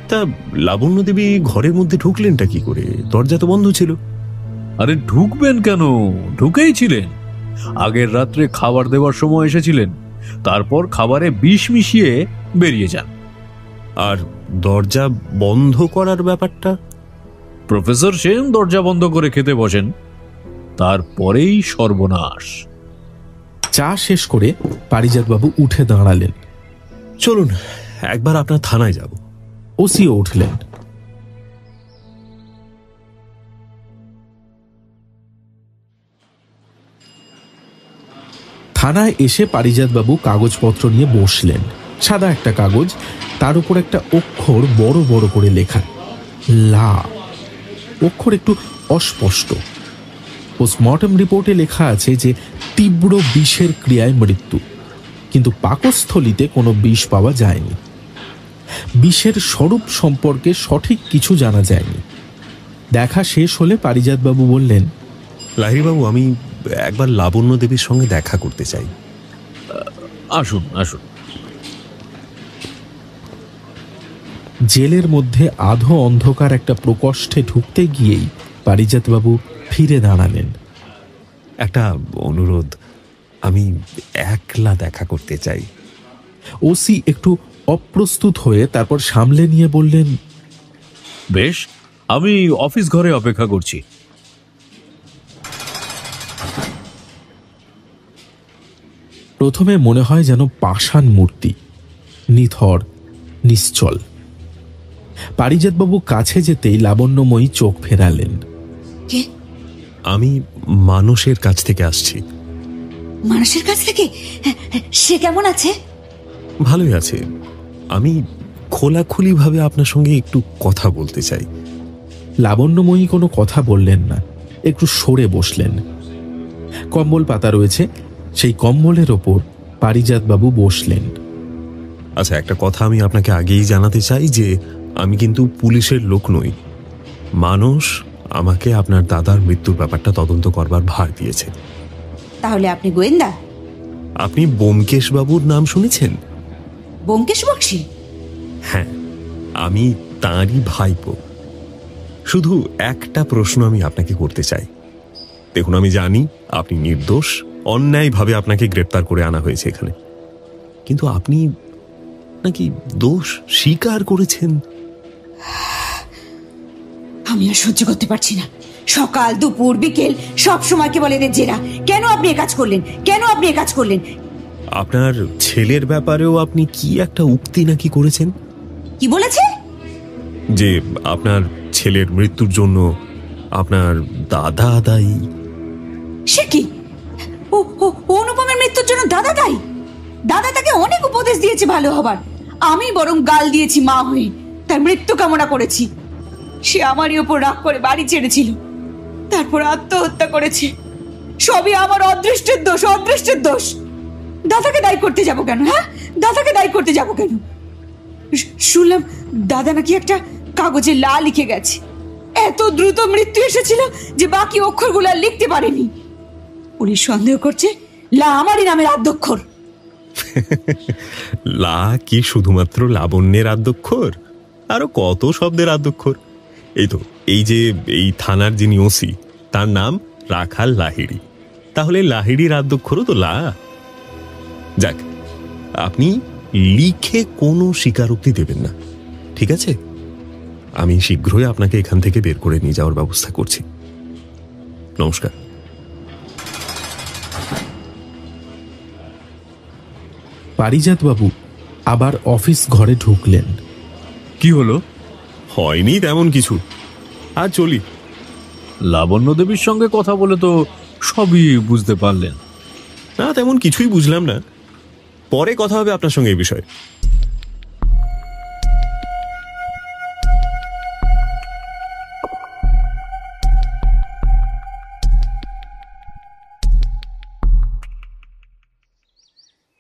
তা লাবণ্য দেবী ঘরের মধ্যে ঢুকলেনটা কি করে? দরজা তো বন্ধ ছিল। আরে ঢুকবেন কেন, ঢুকেই ছিলেন। আগের রাত্রে খাবার দেওয়ার সময় এসেছিলেন, তারপর খাবারে বিষ মিশিয়ে বেরিয়ে যান। আর দরজা বন্ধ করার ব্যাপারটা? প্রফেসর সেন দরজা বন্ধ করে খেতে বসেন, তারপরেই সর্বনাশ। চা শেষ করে পারিজাতবাবু উঠে দাঁড়ালেন। চলুন একবার আপনার থানায় যাব। ওসিও উঠলেন। থানায় এসে পারিজাতবাবু কাগজপত্র নিয়ে বসলেন। সাদা একটা কাগজ, তার উপর একটা অক্ষর বড় বড় করে লেখা, লা। অক্ষর একটু অস্পষ্ট। পোস্টমর্টম রিপোর্টে লেখা আছে যে তীব্র বিষের ক্রিয়ায় মৃত্যু, কিন্তু পাকস্থলীতে কোনো বিষ পাওয়া যায়নি। বিষের স্বরূপ সম্পর্কে সঠিক কিছু জানা যায়নি। দেখা শেষ হলে পারিজাতবাবু বললেন, লাহিড়িবাবু, আমি একবার লাবণ্য দেবীর সঙ্গে দেখা করতে চাই। আসুন আসুন। জেলের মধ্যে আধো অন্ধকার একটা প্রকোষ্ঠে ঢুকতে গিয়েই পারিজাতবাবু ফিরে দাঁড়ালেন। একটা অনুরোধ। আমি একলা দেখা করতে চাই। ওসি একটু অপ্রস্তুত হয়ে তারপর সামলে নিয়ে বললেন, বেশ, আমি অফিস ঘরে অপেক্ষা করছি। প্রথমে মনে হয় যেন পাষাণ মূর্তি, নিথর, নিশ্চল। পারিজাতবাবু কাছে যেতেই লাবণ্যময়ী চোখ ফেরালেন। আমি মানুষের কাছ থেকে আসছি। মানুষের কাছ থেকে? সে কেমন আছে? ভালোই আছে। আমি খোলাখুলি ভাবে আপনার সঙ্গে একটু কথা বলতে চাই। লাবণ্যময়ী কোনো কথা বললেন না, একটু সরে বসলেন। কম্বল পাতা রয়েছে, সেই কম্বলের ওপর পারিজাতবাবু বসলেন। আচ্ছা, একটা কথা আমি আপনাকে আগেই জানাতে চাই যে আমি কিন্তু পুলিশের লোক নই। মানুষ আমাকে আপনার দাদার মৃত্যুর ব্যাপারটা তদন্ত করবার ভার দিয়েছে। তাহলে আপনি গোয়েন্দা? আপনি ব্যোমকেশ বাবুর নাম শুনেছেন? ব্যোমকেশ বক্সী? হ্যাঁ, আমি তাঁরই ভাইপো। শুধু একটা প্রশ্ন আমি আপনাকে করতে চাই। দেখুন, আমি জানি আপনি নির্দোষ, অন্যায়ভাবে আপনাকে গ্রেপ্তার করে আনা হয়েছে এখানে, কিন্তু আপনি নাকি দোষ স্বীকার করেছেন। আমি আর সহ্য করতে পারছি না। সকাল দুপুর বিকেল সব সময় কেবল এদের জেরা। কেন আপনি এ কাজ করলেন? কেন আপনি এ কাজ করলেন? আপনার ছেলের ব্যাপারেও আপনি কি একটা উক্তি নাকি করেছেন? কি বলেছে? যে আপনার ছেলের মৃত্যুর জন্য আপনার দাদা দায়ী। সে কি? ও অনুপমের মৃত্যুর জন্য দাদা দায়ী? দাদা তাকে অনেক উপদেশ দিয়েছে ভালো হবার, আমি বরং গাল দিয়েছি মা হয়ে, তার মৃত্যু কামনা করেছি। সে আমারই ওপর রাগ করে বাড়ি ছেড়েছিল, তারপর আত্মহত্যা করেছে। সবই আমার অদৃষ্টের দোষ, অদৃষ্টের দোষ। দাদাকে দায়ী করতে যাব কেন? হ্যাঁ, দাদাকে দায়ী করতে যাব কেন? শুনলাম দাদা নাকি একটা কাগজে লা লিখে গেছে। এত দ্রুত মৃত্যু এসেছিল যে বাকি অক্ষরগুলো লিখতে পারেনি। পুলিশ সন্দেহ করছে লা আমারই নামের আদ্যক্ষর। লা কি শুধুমাত্র লাবণ্যের আদ্যক্ষর? আরো কত শব্দের আদ্যক্ষর। এই তো, এই যে এই থানার যিনি ওসি, তার নাম রাখাল লাহিড়ী। তাহলে লাহিড়ীর আদ্যক্ষরও তো লা। যাক, আপনি লিখে কোনো স্বীকারোক্তি দেবেন না, ঠিক আছে? আমি শীঘ্রই আপনাকে এখান থেকে বের করে নিয়ে যাওয়ার ব্যবস্থা করছি। নমস্কার। পারিজাতবাবু আবার অফিস ঘরে ঢুকলেন। কি হলো? হয়নি তেমন কিছু, আর চলি। লাবণ্য দেবীর সঙ্গে কথা বলে তো সবই বুঝতে পারলেন? না, তেমন কিছুই বুঝলাম না। পরে কথা হবে আপনার সঙ্গে এই বিষয়ে।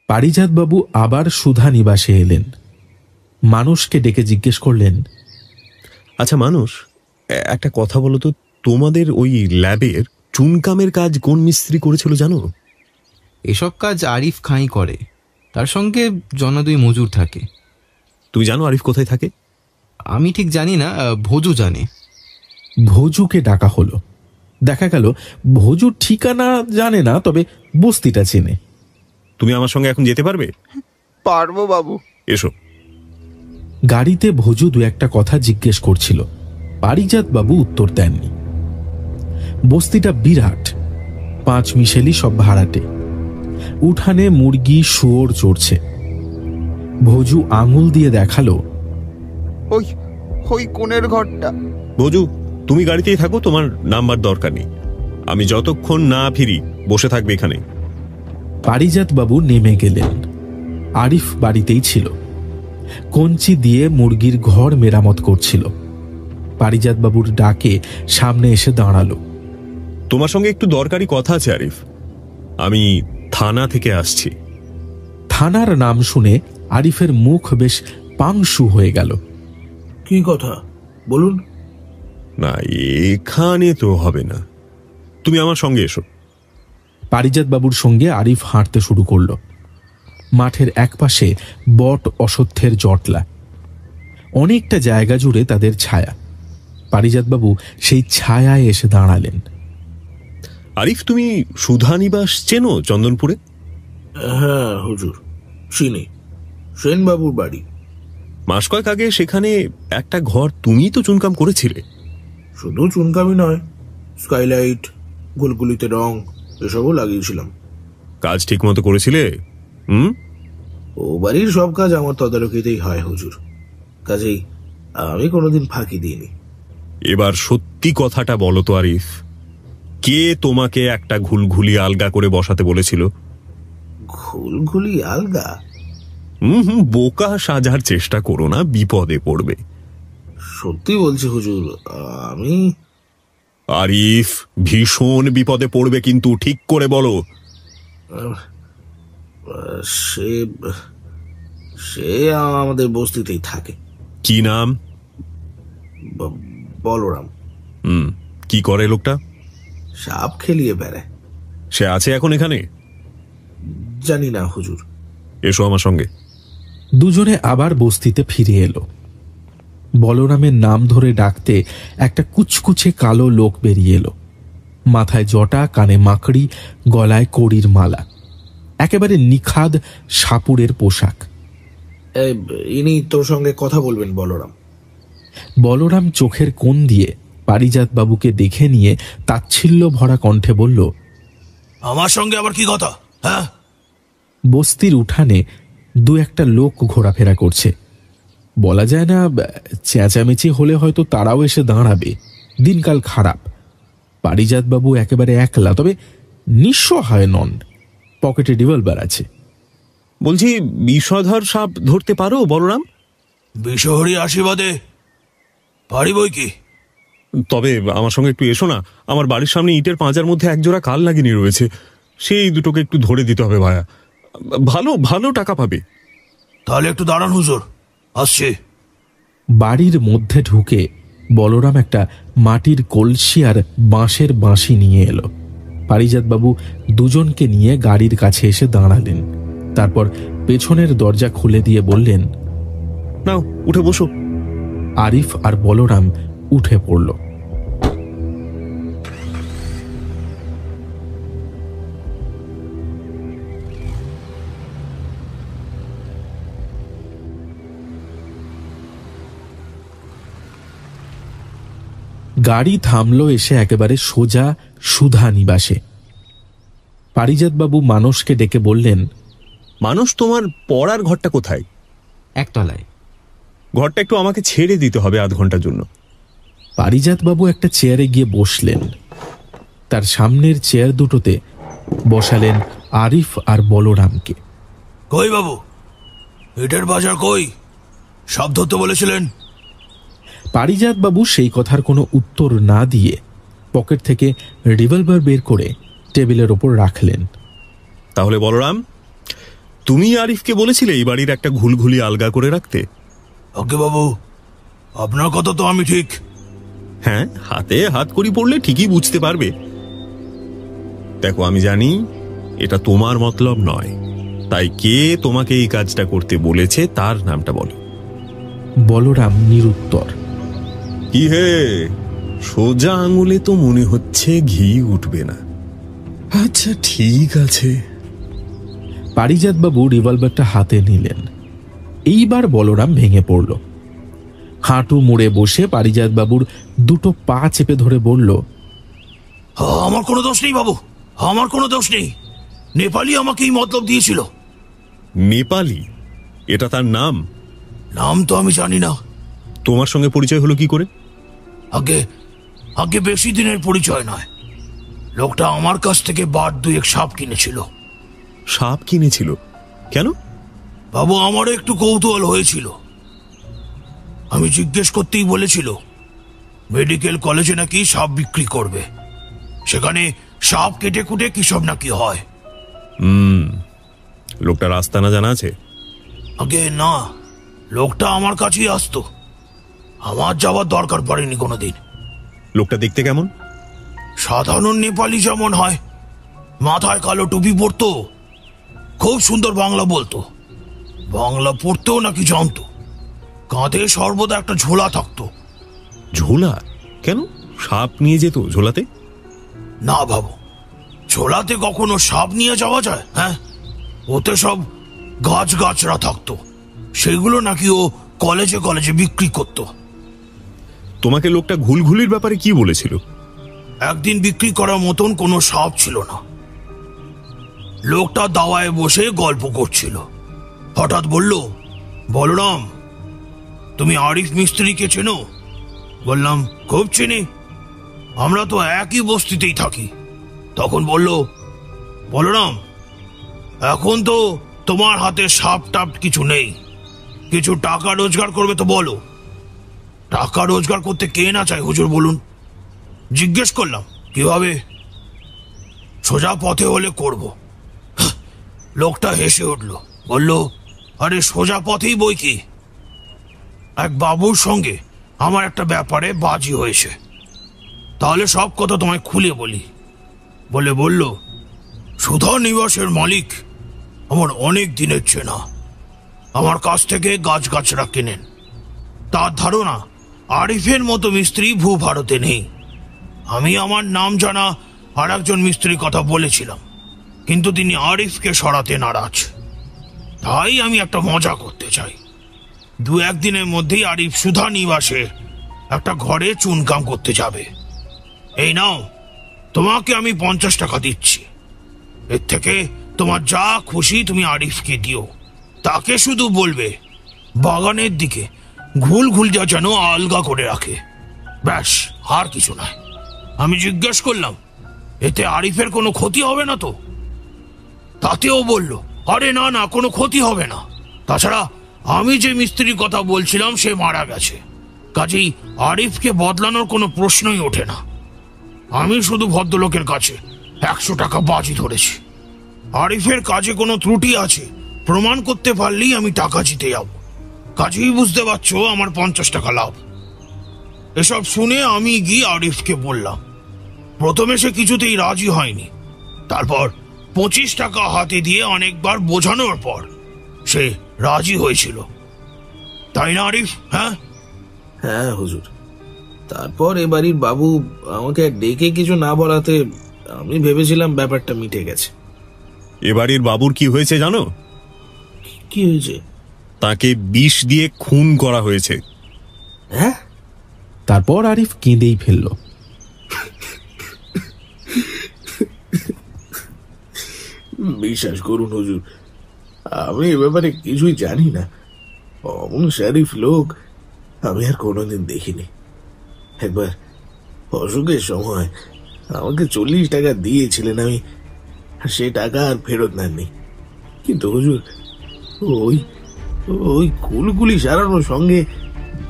পারিজাতবাবু আবার সুধা নিবাসে এলেন। মানুষকে ডেকে জিজ্ঞেস করলেন, আচ্ছা মানুষ, একটা কথা বলো তো, তোমাদের ওই ল্যাবের চুনকামের কাজ কোন মিস্ত্রি করেছিল জানো? এসব কাজ আরিফ খাঁই করে, তার সঙ্গে জনাদুই মজুর থাকে। তুমি জানো আরিফ কোথায় থাকে? আমি ঠিক জানি না, ভোজু জানে। ভোজুকে ডাকা হলো। দেখা গেল ভোজুর ঠিকানা জানে না, তবে বস্তিটা চেনে। তুমি আমার সঙ্গে এখন যেতে পারবে? পারবো বাবু। এসো। গাড়িতে ভোজু দু একটা কথা জিজ্ঞেস করছিল, পারিজাতবাবু উত্তর দেননি। বস্তিটা বিরাট, 5 মিশেলি সব ভাড়াটে। উঠানে মুরগি শুয়োর চড়ছে। ভোজু আঙুল দিয়ে দেখালো, ওই ওই কোণের ঘরটা। ভোজু, তুমি গাড়িতেই থাকো, তোমার নাম্বার দরকার নেই। আমি যতক্ষণ না ফিরি বসে থাকবে এখানে। পারিজাতবাবু নেমে গেলেন। আরিফ বাড়িতেই ছিল, কঞ্চি দিয়ে মুরগির ঘর মেরামত করছিল। পারিজাতবাবুর ডাকে সামনে এসে দাঁড়ালো। তোমার সঙ্গে একটু দরকারি কথা আছে আরিফ। আমি থানা থেকে আসছি। থানার নাম শুনে আরিফের মুখ বেশ পাংশু হয়ে গেল। কি কথা বলুন? না, এখানে তো হবে না, তুমি আমার সঙ্গে এসো। পারিজাতবাবুর সঙ্গে আরিফ হাঁটতে শুরু করলো। মাঠের একপাশে বট অশ্বত্থের জটলা, অনেকটা জায়গা জুড়ে তাদের ছায়া। পারিজাতবাবু সেই ছায়ায় এসে দাঁড়ালেন। আরিফ, তুমি সুধা নিবাস চেনো চন্দনপুরে? হ্যাঁ হুজুর, চিনি, সেনবাবুর বাড়ি। মাস কয়েক আগে সেখানে একটা ঘর তুমি তো চুনকাম করেছিলে। শুধু চুনকামি নয়, স্কাইলাইট, গুলগুলিতে রং এসবও লাগিয়েছিলাম। কাজ ঠিক মতো করেছিলে? ও বাড়ির সব কাজ আমার তদারকিতেই হয় হুজুর, কাজেই আমি কোনোদিন ফাঁকি দিইনি। এবার সত্যি কথাটা বলো তো আরিফ, কে তোমাকে একটা ঘুলঘুলি আলগা করে বসাতে বলেছিল? ঘুলঘুলি আলগা? বোকা সাজার চেষ্টা করো না, বিপদে পড়বে। সত্যি বলছি হুজুর, আমি। আরিফ, ভীষণ বিপদে পড়বে কিন্তু, ঠিক করে বলো। সে সে আমাদের বস্তিতেই থাকে। কি নাম? বলরাম। কি করে লোকটা? সাপ খেলিয়ে বেড়ায়। সে আছে এখন এখানে? জানি না হুজুর। এসো আমার সঙ্গে। দুজনে আবার বস্তিতে ফিরে এলো। বলরামের নাম ধরে ডাকতে একটা কুচকুচে কালো লোক বেরিয়ে এলো। মাথায় জটা, কানে মাকড়ি, গলায় কড়ির মালা, একেবারে নিখাদ সাপুরের পোশাক। ইনি তোর সঙ্গে কথা বলবেন বলরাম। বলরাম চোখের কোণ দিয়ে পারিজাত বাবুকে দেখে নিয়ে তাচ্ছিল্য ভরা কণ্ঠে বলল, আমার সঙ্গে আবার কি কথা? হ্যাঁ। বস্তির উঠানে দু একটা লোক ঘোরাফেরা করছে। বলা যায় না, চেঁচামেচি হলে হয়তো তারাও এসে দাঁড়াবে। দিনকাল খারাপ। পারিজাত বাবু একেবারে একলা, তবে নিঃসহায় নন। পকেটে রিভলভার আছে। বলছি, বিষধর সাপ ধরতে পারো বলরাম? বিষহরি আশীর্বাদে পারি বই কি। তবে আমার সঙ্গে একটু এসো না। আমার বাড়ির সামনে ইটের পাঁজার মধ্যে একজোড়া কাল লাগিয়ে রয়েছে, সেই দুটোকে একটু ধরে দিতে হবে ভায়া। ভালো ভালো টাকা পাবে। তাহলে একটু দাঁড়ান হুজুর, আসছে। বাড়ির মধ্যে ঢুকে বলরাম একটা মাটির কলসি আর বাঁশের বাঁশি নিয়ে এলো। পারিজাত বাবু দুজনকে নিয়ে গাড়ির কাছে এসে দাঁড়ালেন। তারপর পেছনের দরজা খুলে দিয়ে বললেন, নাও উঠে বসো। আরিফ আর বলরাম উঠে পড়ল। গাড়ি থামলো এসে একেবারে সোজা সুধা নিবাসে। পারিজাত বাবু মানসকে ডেকে বললেন, মানস, তোমার পড়ার ঘরটা কোথায়? একতলায়। ঘরটা একটু আমাকে ছেড়ে দিতে হবে আধ ঘন্টার জন্য। পারিজাত বাবু একটা চেয়ারে গিয়ে বসলেন। তার সামনের চেয়ার দুটোতে বসালেন আরিফ আর বলরামকে। কই বাবু, ইটের বাজার কই? সব ধরতে বলেছিলেন। পারিজাত বাবু সেই কথার কোনো উত্তর না দিয়ে পকেট থেকে রিভলভার বের করে টেবিলের ওপর রাখলেন। তাহলে বলরাম, তুমি আরিফকে বলেছিলে এই বাড়ির একটা ঘুলঘুলি আলগা করে রাখতে? ওকে বাবু, আপনার কথা তো আমি ঠিক। হ্যাঁ, হাতে হাত করি পড়লে ঠিকই বুঝতে পারবে। দেখো, আমি জানি এটা তোমার মতলব নয়, তাই কে তোমাকে এই কাজটা করতে বলেছে তার নামটা বলো। বলরাম নিরুত্তর। কি হে, সোজা আঙুলে তো মনে হচ্ছে ঘি উঠবে না। আচ্ছা ঠিক আছে। পারিজাত বাবু রিভলভারটা হাতে নিলেন। এইবার বলরাম ভেঙে পড়ল। হাঁটু মুড়ে বসে পারিজাত বাবুর দুটো পা চেপে ধরে বলল, আমার কোনো দোষ নেই বাবু, আমার কোনো দোষ নেই। নেপালি আমাকে এই মতলব দিয়েছিল। নেপালি? এটা তার নাম? নাম তো আমি জানি না। তোমার সঙ্গে পরিচয় হলো কি করে? আগে আগে বেশি দিনের পরিচয় নয়। লোকটা আমার কাছ থেকে বার দুয়েক সাপ কিনেছিল। সাপ কিনেছিল? কেন বাবু? আমারও একটু কৌতূহল হয়েছিল। আমি জিজ্ঞেস করতেই বলেছিল মেডিকেল কলেজে নাকি সাপ বিক্রি করবে, সেখানে সাপ কেটে কুটে কি সব নাকি হয়। লোকটার আস্তানা জানা আছে? আগে না, লোকটা আমার কাছেই আসতো, আমার যাওয়ার দরকার পড়েনি কোনোদিন। লোকটা দেখতে কেমন? সাধারণ নেপালি যেমন হয়, মাথায় কালো টুপি পরতো, খুব সুন্দর বাংলা বলতো, বাংলা পড়তেও নাকি জানতো, কাঁধে সর্বদা একটা ঝোলা থাকতো। ঝোলা? কেন, সাপ নিয়ে যেত ঝোলাতে? না বাবু, ঝোলাতে কখনো সাপ নিয়ে যাওয়া যায়? হ্যাঁ, ওতে সব গাছগাছরা থাকতো, সেগুলো নাকি ও কলেজে কলেজে বিক্রি করত। তোমাকে লোকটা ঘুলঘুলির ব্যাপারে কি বলেছিল? একদিন বিক্রি করার মতন কোনো সাপ ছিল না। লোকটা দাওয়ায় বসে গল্প করছিল, হঠাৎ বলল, বলরাম, তুমি আরিফ মিস্ত্রিকে চেনো? বললাম, খুব চিনি, আমরা তো একই বস্তিতেই থাকি। তখন বলল, বলরাম, এখন তো তোমার হাতে সাপ টাপ কিছু নেই, কিছু টাকা রোজগার করবে তো বলো। টাকা রোজগার করতে কে না চায় হুজুর বলুন? জিজ্ঞেস করলাম, কিভাবে? সোজা পথে হলে করব। লোকটা হেসে উঠল, বলল, আরে সোজা পথেই বই কি, এক বাবুর সঙ্গে আমার একটা ব্যাপারে বাজি হয়েছে, তাহলে সব কথা তোমায় খুলে বলি। বলে বলল, সুধা নিবাসের মালিক আমার অনেক দিনের চেনা, আমার কাছ থেকে গাছগাছরা কেনেন। তার ধারণা আরিফের মতো মিস্ত্রি ভূভারতে নেই। আমি আমার নাম জানা আর একজন মিস্ত্রির কথা বলেছিলাম, কিন্তু তিনি আরিফকে সরাতে নারাজ। তাই আমি একটা মজা করতে চাই। 2-1 দিনের মধ্যেই আরিফ সুধা নিবাসে একটা ঘরে চুনকাম করতে যাবে। এই নাও, তোমাকে আমি 50 টাকা দিচ্ছি, এর থেকে তোমার যা খুশি তুমি আরিফকে দিও। তাকে শুধু বলবে বাগানের দিকে ঘুল যা যেন আলগা করে রাখে, ব্যাস, আর কিছু নয়। আমি জিজ্ঞেস করলাম, এতে আরিফের কোনো ক্ষতি হবে না তো? তাতেও বলল, আরে না না, কোনো ক্ষতি হবে না। তাছাড়া আমি যে মিস্ত্রির কথা বলছিলাম সে মারা গেছে, কাজেই আরিফকে বদলানোর কোনো প্রশ্নই ওঠে না। আমি শুধু ভদ্রলোকের কাছে 100 টাকা বাজি ধরেছি। আরিফের কাজে কোনো ত্রুটি আছে প্রমাণ করতে পারলেই আমি টাকা জিতে যাব। কাজেই বুঝতে পারছো আমার 50 টাকা লাভ। এসব শুনে আমি গিয়ে আরিফকে বললাম। প্রথমে সে কিছুতেই রাজি হয়নি, তারপর 25 টাকা হাতে দিয়ে অনেকবার বোঝানোর পর সে রাজি হয়েছিল, তাই না আরিফ? হ্যাঁ হ্যাঁ হুজুর। তারপর এ বাড়ির বাবু আমাকে ডেকে কিছু না বলাতে আমি ভেবেছিলাম ব্যাপারটা মিটে গেছে। এ বাড়ির বাবুর কি হয়েছে জানো? কি হয়েছে? তাকে বিষ দিয়ে খুন করা হয়েছে। হ্যাঁ? তারপর আরিফ কেঁদেই ফেলল। বিশ্বাস করুন হুজুর, আমি এ ব্যাপারে কিছুই জানি না। অমন শরীফ লোক আমি আর কোনোদিন দেখিনি। একবার অসুখের সময় আমাকে 40 টাকা দিয়েছিলেন, আমি সে টাকা আর ফেরত নেননি। কিন্তু হুজুর, ওই ওই কুলকুলি সারানোর সঙ্গে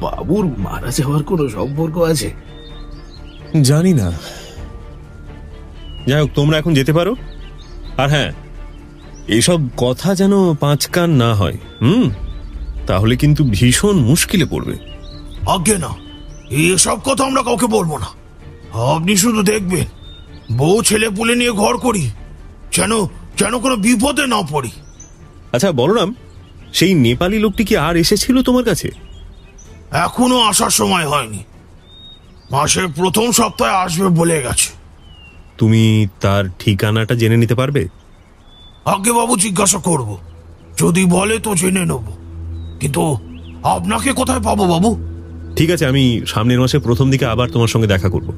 বাবুর মারা যাওয়ার কোনো সম্পর্ক আছে? জানি না। যাই হোক, তোমরা এখন যেতে পারো। আর হ্যাঁ, এসব কথা যেন 5 কান না হয়, তাহলে কিন্তু ভীষণ মুশকিলে পড়বে। আজ্ঞে না, এসব কথা আমরা কাউকে বলবো না। আপনি শুধু দেখবেন বউ ছেলে পুলে নিয়ে ঘর করি, যেন কোনো বিপদে না পড়ি। আচ্ছা বলরাম, সেই নেপালি লোকটি কি আর এসেছিল তোমার কাছে? এখনো আসার সময় হয়নি, মাসের প্রথম সপ্তাহে আসবে বলে গেছে। তুমি তার ঠিকানাটা জেনে নিতে পারবে? আগে বাবু জিজ্ঞাসা করব, যদি বলে তো জেনে নেব, কিন্তু আপনাকে কোথায় পাবো বাবু? ঠিক আছে, আমি সামনের মাসে প্রথম দিকে আবার তোমার সঙ্গে দেখা করব।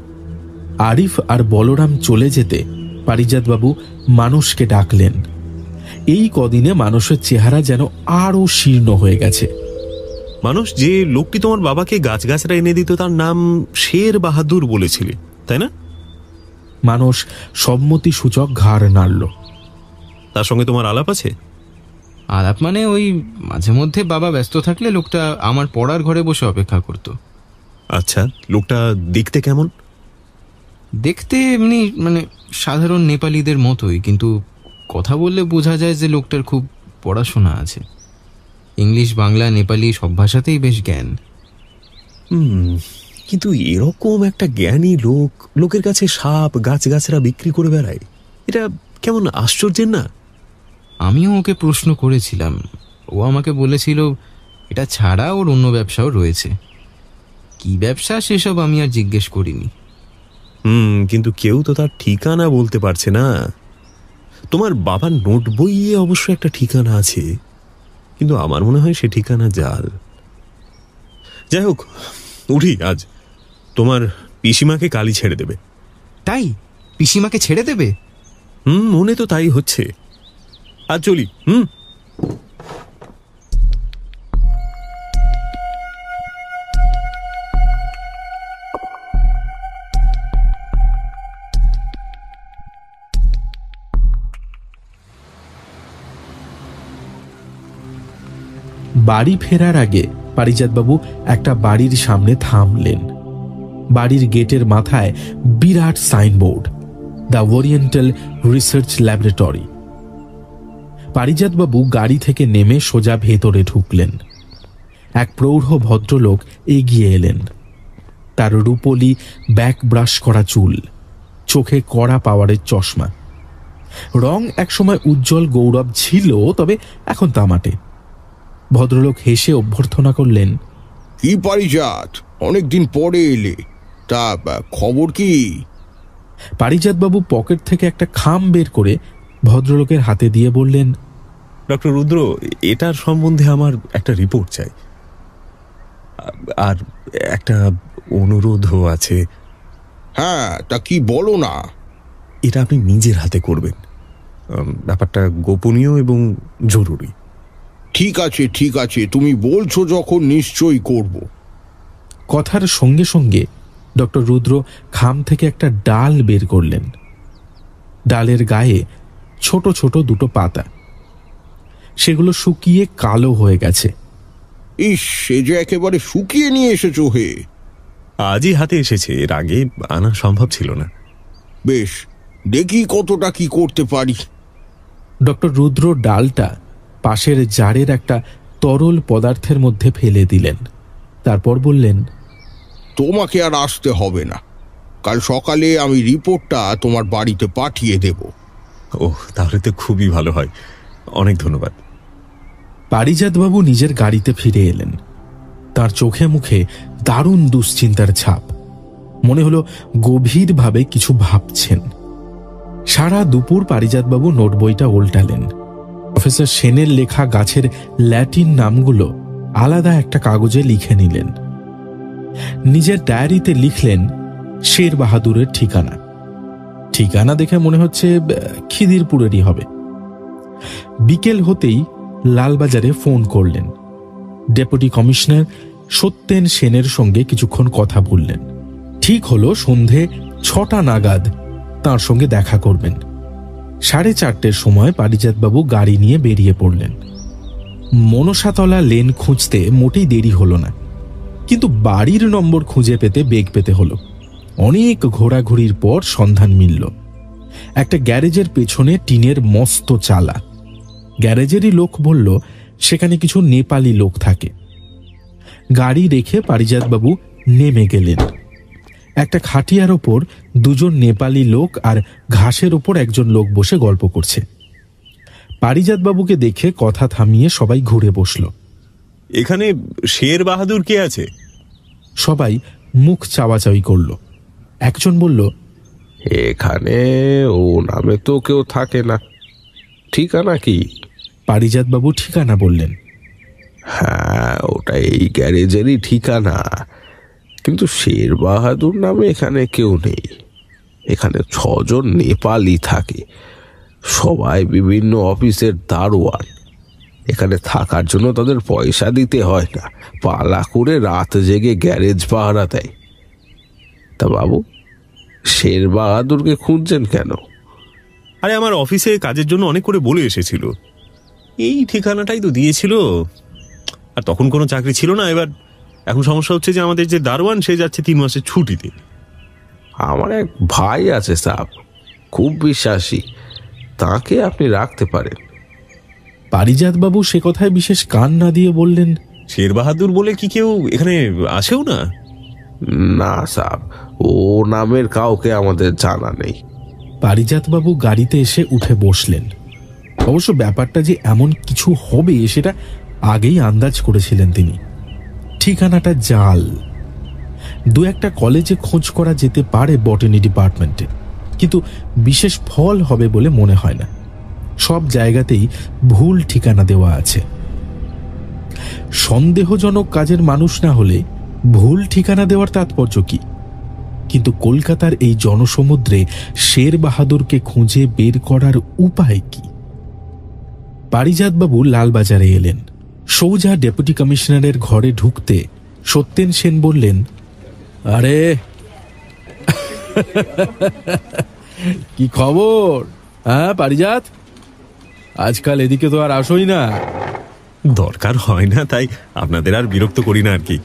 আরিফ আর বলরাম চলে যেতে পারিজাত বাবু মানুষকে ডাকলেন। এই কদিনে মানুষের চেহারা যেন আরো শীর্ণ হয়ে গেছে। মানুষ, যে লোকটি তোমার বাবাকে গাছগাছরা এনে দিত তার নাম শের বাহাদুর বলেছিলে, তাই না? মানুষ সম্মতি সূচক ঘাড় নাড়ল। তার সঙ্গে তোমার আলাপ আছে? আলাপ মানে ওই মাঝে মধ্যে বাবা ব্যস্ত থাকলে লোকটা আমার পড়ার ঘরে বসে অপেক্ষা করত। আচ্ছা, লোকটা দেখতে কেমন? দেখতে এমনি মানে সাধারণ নেপালিদের মতোই, কিন্তু কথা বললে বোঝা যায় যে লোকটার খুব পড়াশোনা আছে। ইংলিশ, বাংলা, নেপালি সব ভাষাতেই বেশ জ্ঞান। কিন্তু এরকম একটা জ্ঞানী লোকের কাছে সাপ গাছগাছরা বিক্রি করে বেড়ায়, এটা কেমন আশ্চর্যের না? আমিও ওকে প্রশ্ন করেছিলাম, ও আমাকে বলেছিল এটা ছাড়া ওর অন্য ব্যবসাও রয়েছে। কি ব্যবসা সেসব আমি আর জিজ্ঞেস করিনি। কিন্তু কেউ তো তার ঠিকানা বলতে পারছে না। তোমার বাবার নোট বইয়ে অবশ্য একটা ঠিকানা আছে, কিন্তু আমার মনে হয় সে ঠিকানা জাল। যাই হোক, উঠি আজ। তোমার পিসিমাকে কালই ছেড়ে দেবে। তাই? পিসিমাকে ছেড়ে দেবে? মনে তো তাই হচ্ছে। আজ চলি। বাড়ি ফেরার আগে পারিজাতবাবু একটা বাড়ির সামনে থামলেন। বাড়ির গেটের মাথায় বিরাট signboard, the oriental research laboratory. পারিজাতবাবু গাড়ি থেকে নেমে সোজা ভেতরে ঢুকলেন। এক প্রৌঢ় ভদ্রলোক এগিয়ে এলেন। তার রূপোলি ব্যাক ব্রাশ করা চুল, চোখে কড়া পাওয়ারের চশমা। রং একসময় উজ্জ্বল গৌরব ছিল, তবে এখন তামাটে। ভদ্রলোক হেসে অভ্যর্থনা করলেন, কি পারিজাত, অনেকদিন পরে এলে, তা খবর কি? পারিজাতবাবু পকেট থেকে একটা খাম বের করে ভদ্রলোকের হাতে দিয়ে বললেন, ডক্টর রুদ্র, এটার সম্বন্ধে আমার একটা রিপোর্ট চাই, আর একটা অনুরোধও আছে। হ্যাঁ, তা কি বলো না। এটা আপনি নিজের হাতে করবেন, ব্যাপারটা গোপনীয় এবং জরুরি। ঠিক আছে ঠিক আছে, তুমি বলছো যখন নিশ্চয়ই করব। কথার সঙ্গে সঙ্গে ডক্টর রুদ্র খাম থেকে একটা ডাল বের করলেন। ডালের গায়ে ছোট ছোট দুটো পাতা, সেগুলো শুকিয়ে কালো হয়ে গেছে। ইস, সে যে একেবারে শুকিয়ে নিয়ে এসেছো হে। আজই হাতে এসেছে, এর আগে আনা সম্ভব ছিল না। বেশ, দেখি কতটা কি করতে পারি। ডক্টর রুদ্র ডালটা পাশের জারের একটা তরল পদার্থের মধ্যে ফেলে দিলেন। তারপর বললেন, তোমাকে আর আসতে হবে না, কাল সকালে আমি রিপোর্টটা তোমার বাড়িতে পাঠিয়ে দেব। ওহ, তাহলে তো খুবই ভালো হয়, অনেক ধন্যবাদ। পারিজাতবাবু নিজের গাড়িতে ফিরে এলেন। তার চোখে মুখে দারুণ দুশ্চিন্তার ছাপ। মনে হলো গভীরভাবে কিছু ভাবছেন। সারা দুপুর পারিজাতবাবু নোট বইটা উল্টালেন। প্রফেসর সেনের লেখা গাছের ল্যাটিন নামগুলো আলাদা একটা কাগজে লিখে নিলেন। নিজের ডায়েরিতে লিখলেন শের বাহাদুরের ঠিকানা। ঠিকানা দেখে মনে হচ্ছে খিদিরপুরেরই হবে। বিকেল হতেই লালবাজারে ফোন করলেন। ডেপুটি কমিশনার সত্যেন সেনের সঙ্গে কিছুক্ষণ কথা বললেন। ঠিক হলো সন্ধে 6টা নাগাদ তাঁর সঙ্গে দেখা করবেন। 4:30 সময় পারিজাতবাবু গাড়ি নিয়ে বেরিয়ে পড়লেন। মনসাতলা লেন খুঁজতে মোটেই দেরি হলো না, কিন্তু বাড়ির নম্বর খুঁজে পেতে বেগ পেতে হলো। অনেক ঘোরাঘুরির পর সন্ধান মিলল। একটা গ্যারেজের পেছনে টিনের মস্ত চালা। গ্যারেজেরই লোক বলল সেখানে কিছু নেপালি লোক থাকে। গাড়ি রেখে পারিজাতবাবু নেমে গেলেন। একটা খাটিয়ার ওপর দুজন নেপালি লোক আর ঘাসের ওপর একজন লোক বসে গল্প করছে। পারিজাতবাবুকে দেখে কথা থামিয়ে সবাই ঘুরে বসল। এখানে শের বাহাদুর কে আছে? সবাই মুখ চাওয়াচাওয়ি করল। একজন বলল, এখানে ও নামে তো কেউ থাকে না। ঠিকানা কি? পারিজাতবাবু ঠিকানা বললেন। হ্যাঁ, ওটা এই গ্যারেজেরই ঠিকানা, কিন্তু শের বাহাদুর নামে এখানে কেউ নেই। এখানে 6 জন নেপালি থাকে, সবাই বিভিন্ন অফিসের দারোয়ান। এখানে থাকার জন্য তাদের পয়সা দিতে হয় না, পালা করে রাত জেগে গ্যারেজ পাহারা দেয়। তা বাবু, শের বাহাদুরকে খুঁজছেন কেন? আরে, আমার অফিসে কাজের জন্য অনেক করে বলে এসেছিল। এই ঠিকানাটাই তো দিয়েছিল, আর তখন কোনো চাকরি ছিল না। এখন সমস্যা হচ্ছে যে আমাদের যে দারোয়ান, সে যাচ্ছে 3 মাসের ছুটিতে। আমার এক ভাই আছে সাহেব, খুব বিশ্বাসী, তাকে আপনি রাখতে পারেন। পারিজাতবাবু সে কথায় বিশেষ কান না দিয়ে বললেন, শের বাহাদুর বলে কি কেউ এখানে আসেও না? না সাহেব, ও নামের কাউকে আমাদের জানা নেই। পারিজাতবাবু গাড়িতে এসে উঠে বসলেন। অবশ্য ব্যাপারটা যে এমন কিছু হবে সেটা আগেই আন্দাজ করেছিলেন তিনি। ঠিকানাটা জাল। 2-1টা কলেজে খোঁজ করা যেতে পারে বটানি ডিপার্টমেন্টে, কিন্তু বিশেষ ফল হবে বলে মনে হয় না। সব জায়গাতেই ভুল ঠিকানা দেওয়া আছে। সন্দেহজনক কাজের মানুষ না হলে ভুল ঠিকানা দেওয়ার তাৎপর্য কি? কিন্তু কলকাতার এই জনসমুদ্রে শের বাহাদুরকে খুঁজে বের করার উপায় কি? পারিজাতবাবু লালবাজারে এলেন। সৌজা ডেপুটি কমিশনারের ঘরে ঢুকতে সত্যেন সেন বললেন, আরে কি খবর? হ্যাঁ পারিজাত, আজকাল এদিকে তো আর আসোই না। দরকার হয় না, তাই আপনাদের আর বিরক্ত করি না আর কি।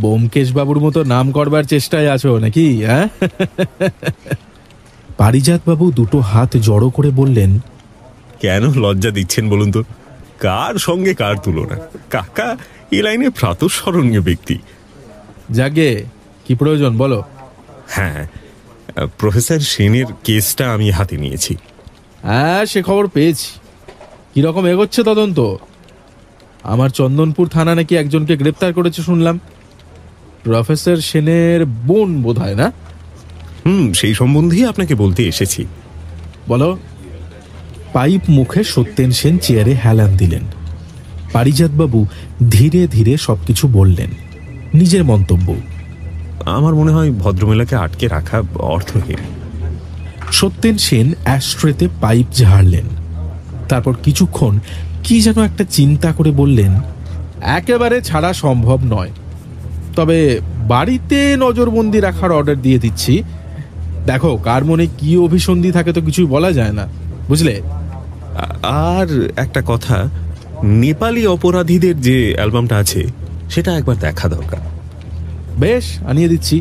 ব্যোমকেশ বাবুর মতো নাম করবার চেষ্টায় আছো নাকি? হ্যাঁ? পারিজাতবাবু দুটো হাত জড়ো করে বললেন, কেন লজ্জা দিচ্ছেন বলুন তো? কার সঙ্গে কার তুলনা? কাকা এই লাইনে প্রাতঃস্মরণীয় ব্যক্তি। যাগে, কি প্রয়োজন বলো? হ্যাঁ, প্রফেসর সেনের কেসটা আমি হাতে নিয়েছি। হ্যাঁ, সে খবর পেয়েছি। কিরকম এগোচ্ছে তদন্ত? আমার চন্দনপুর থানা নাকি একজনকে গ্রেপ্তার করেছে শুনলাম। প্রফেসর সেনের বোন বোধ হয়, না? সেই সম্বন্ধেই আপনাকে বলতে এসেছি। বলো। পাইপ মুখে সত্যেন সেন চেয়ারে হেলান দিলেন। পারিজাতবাবু ধীরে ধীরে সবকিছু বললেন, নিজের মন্তব্য। আমার মনে হয় ভদ্রমহিলাকে আটকে রাখা অর্থহীন। সত্যেন সেন অ্যাস্ট্রেতে পাইপ ঝাড়লেন। তারপর কিছুক্ষণ কি যেন একটা চিন্তা করে বললেন, একেবারে ছাড়া সম্ভব নয়, তবে বাড়িতে নজরবন্দি রাখার অর্ডার দিয়ে দিচ্ছি। দেখো, কার মনে কি অভিসন্ধি থাকে তো কিছুই বলা যায় না, বুঝলে? আর একটা কথা, নেপালি অপরাধীদের যে অ্যালবামটা আছে সেটা একবার দেখা দরকার। বেশ, আনিয়ে দিচ্ছি।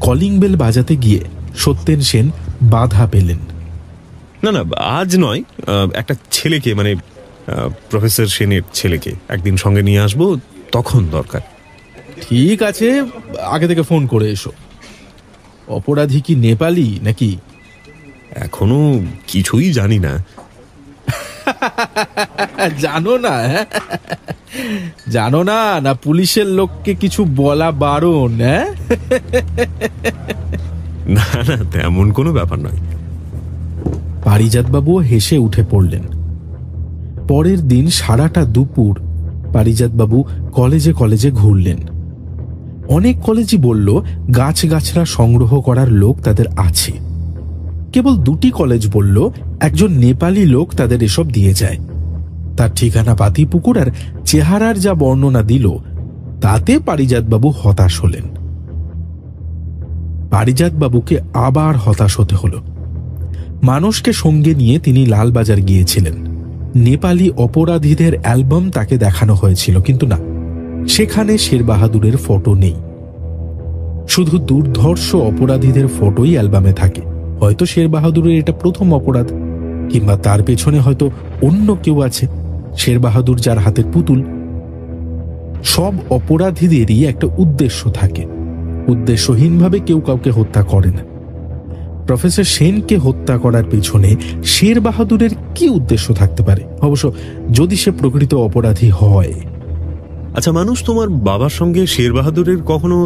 কলিং বেল বাজাতে গিয়ে সত্যেন সেন বাধা পেলেন। না না, আজ নয়, একটা ছেলেকে, মানে প্রফেসর সেনের ছেলেকে একদিন সঙ্গে নিয়ে আসবো, তখন দরকার। ঠিক আছে, আগে থেকে ফোন করে এসো। অপরাধী কি নেপালি নাকি? এখনো কিছুই জানি না। জানো না? জানো না? না পুলিশের লোককে কিছু বলা বারণ? না না, তেমন কোনো ব্যাপার নয়। পারিজাতবাবু হেসে উঠে পড়লেন। পরের দিন সারাটা দুপুর পারিজাতবাবু কলেজে কলেজে ঘুরলেন। অনেক কলেজই বলল গাছগাছরা সংগ্রহ করার লোক তাদের আছে। কেবল দুটি কলেজ বলল একজন নেপালি লোক তাদের এসব দিয়ে যায়। তার ঠিকানা পাতিপুকুর আর চেহারার যা বর্ণনা দিল তাতে পারিজাতবাবু হতাশ হলেন। পারিজাতবাবুকে আবার হতাশ হতে হল। মানুষকে সঙ্গে নিয়ে তিনি লালবাজার গিয়েছিলেন। নেপালি অপরাধীদের অ্যালবাম তাকে দেখানো হয়েছিল, কিন্তু না, সেখানে শের বাহাদুরের ফটো নেই। শুধু দুর্ধর্ষ অপরাধীদের ফটোই অ্যালবামে থাকে। হয়তো শের বাহাদুরের এটা প্রথম অপরাধ, কিংবা তার পেছনে হয়তো অন্য কেউ আছে, শের বাহাদুর যার হাতের পুতুল। সব অপরাধীদেরই একটা উদ্দেশ্য থাকে। উদ্দেশ্যহীনভাবে কেউ কাউকে হত্যা করে না। প্রফেসর সেনকে হত্যা করার পেছনে শের বাহাদুরের কি উদ্দেশ্য থাকতে পারে, অবশ্য যদি সে প্রকৃত অপরাধী হয়? আচ্ছা মানুষ, তোমার বাবার সঙ্গে শের বাহাদুরের কখনো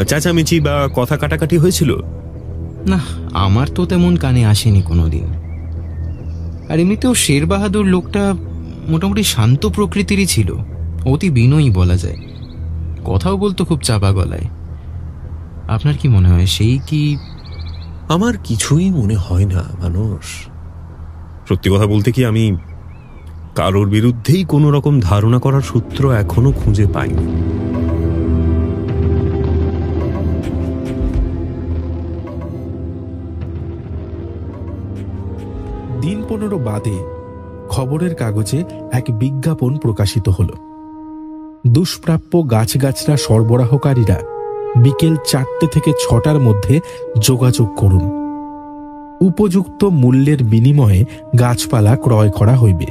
চেঁচামেচি বা কথা কাটাকাটি হয়েছিল? না, আমার তো তেমন কানে আসেনি কোনোদিন। আর এমনিতেও শের বাহাদুর লোকটা মোটামুটি শান্ত প্রকৃতিরই ছিল, অতি বিনয়ী বলা যায়। কথাও বলতো খুব চাপা গলায়। আপনার কি মনে হয় সেই কি? আমার কিছুই মনে হয় না মানুষ। সত্যি কথা বলতে কি, আমি কারোর বিরুদ্ধেই কোনো রকম ধারণা করার সূত্র এখনো খুঁজে পাইনি। দিন 15 বাদে খবরের কাগজে এক বিজ্ঞাপন প্রকাশিত হল। দুষ্প্রাপ্য গাছগাছরা সরবরাহকারীরা বিকেল 4টে থেকে 6টার মধ্যে যোগাযোগ করুন। উপযুক্ত মূল্যের বিনিময়ে গাছপালা ক্রয় করা হইবে।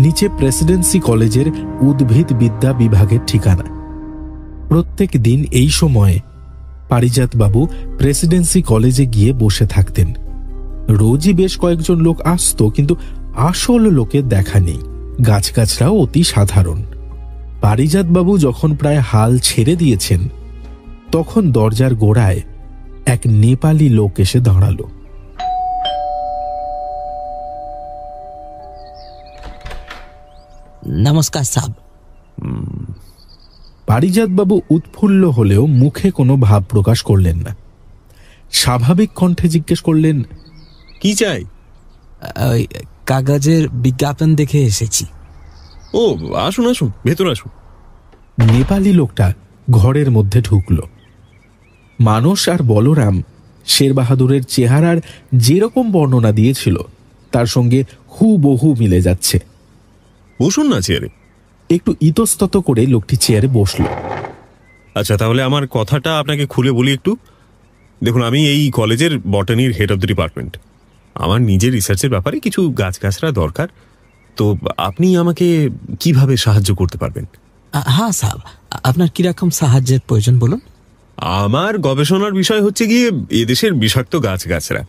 নিচে প্রেসিডেন্সি কলেজের উদ্ভিদ বিদ্যা বিভাগের ঠিকানা। প্রত্যেক দিন এই সময়ে পারিজাতবাবু প্রেসিডেন্সি কলেজে গিয়ে বসে থাকতেন। রোজই বেশ কয়েকজন লোক আসতো, কিন্তু আসল লোকের দেখা নেই। গাছগাছরাও অতি সাধারণ। পারিজাতবাবু যখন প্রায় হাল ছেড়ে দিয়েছেন, তখন দরজার গোড়ায় এক নেপালি লোক এসে দাঁড়ালো। নমস্কার সাহেব। পারিজাতবাবু উৎফুল্ল হলেও মুখে কোনো ভাব প্রকাশ করলেন না। স্বাভাবিক কণ্ঠে জিজ্ঞেস করলেন, কি চাই? ওই কাগজের বিজ্ঞাপন দেখে এসেছি। ও আসুন আসুন, ভেতর আসুন। নেপালি লোকটা ঘরের মধ্যে ঢুকল। মানস আর বলরাম শের বাহাদুরের চেহারার যেরকম বর্ণনা দিয়েছিল তার সঙ্গে হুবহু মিলে যাচ্ছে। বসুন না চেয়ারে। একটু ইতস্তত করে লোকটি চেয়ারে বসল। আচ্ছা, তাহলে আমার কথাটা আপনাকে খুলে বলি একটু। দেখুন, আমি এই কলেজের বটানির হেড অফ দ্য ডিপার্টমেন্ট। আমার নিজের রিসার্চের ব্যাপারে কিছু গাছগাছরা দরকার, তো আপনি আমাকে কিভাবে সাহায্য করতে পারবেন? হ্যাঁ সাহেব, আপনার কিরকম সাহায্যের প্রয়োজন বলুন। আমার গবেষণার বিষয় হচ্ছে গিয়ে এদেশের বিষাক্ত গাছগাছরা।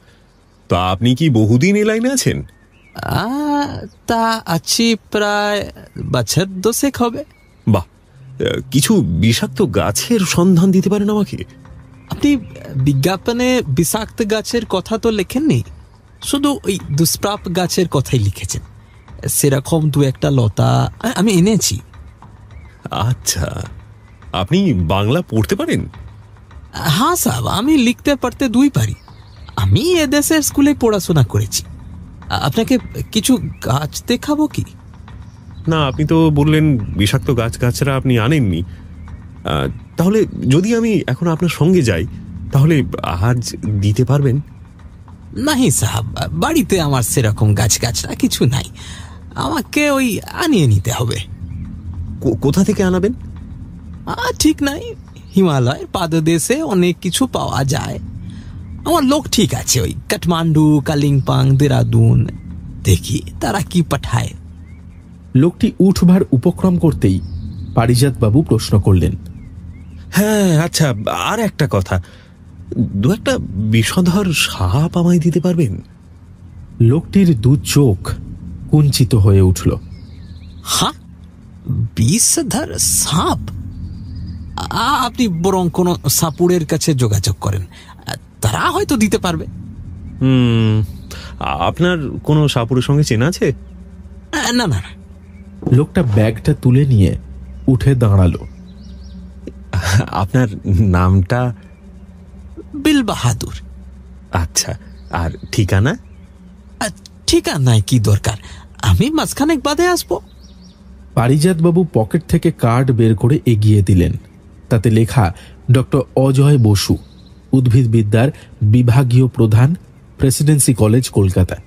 তো আপনি কি বহুদিন এই লাইনে আছেন? তা আছি প্রায় বছর 2 হবে। বাহ, কিছু বিষাক্ত গাছের সন্ধান দিতে পারেন আমাকে? আপনি বিজ্ঞাপনে বিষাক্ত গাছের কথা তো লেখেননি, শুধু ওই দুষ্প্রাপ গাছের কথাই লিখেছেন। সেরকম 2-1টা লতা আমি এনেছি। আচ্ছা, আপনি বাংলা পড়তে পারেন? হ্যাঁ সাহেব, আমি লিখতে পড়তে 2 পারি। আমি এদেশের স্কুলে পড়াশোনা করেছি। আপনাকে কিছু গাছ দেখাবো কি? না, আপনি তো বললেন বিষাক্ত গাছগাছরা আপনি আনেননি। তাহলে যদি আমি এখন আপনার সঙ্গে যাই, তাহলে আজ দিতে পারবেন? নাহি সাহেব, বাড়িতে আমার সেরকম গাছগাছরা কিছু নাই, আমাকে ওই আনিয়ে নিতে হবে। কোথা থেকে আনাবেন? ঠিক নাই, হিমালয়ের পাদদেশে অনেক কিছু পাওয়া যায়। আমার লোক ঠিক আছে, ওই কাঠমান্ডু, কালিম্পং, দেরাদুন, দেখি তারা কি পাঠায়। লোকটি উঠবার উপক্রম করতেই পারিজাতবাবু প্রশ্ন করলেন, হ্যাঁ আচ্ছা, আর একটা কথা, 2-1টা বিষধর সাপ আমায় দিতে পারবেন? লোকটির 2 চোখ কুঞ্চিত হয়ে উঠল। হ্যাঁ, বিষধর সাপ? আপনি বরং কোনো সাপুড়ের কাছে যোগাযোগ করেন, তারা হয়তো দিতে পারবে। আপনার কোনো সাপুড়ের সঙ্গে চেনা আছে? না না। লোকটা ব্যাগটা তুলে নিয়ে উঠে দাঁড়ালো। আপনার নামটা? বিল বাহাদুর। আচ্ছা, আর ঠিকানা? ঠিকানায় কি দরকার, আমি মাঝখানেক বাদে আসবো। পারিজাতবাবু পকেট থেকে কার্ড বের করে এগিয়ে দিলেন। তাতে লেখা ডক্টর অজয় বসু, উদ্ভিদবিদ্যার বিভাগীয় প্রধান, প্রেসিডেন্সি কলেজ, কলকাতা।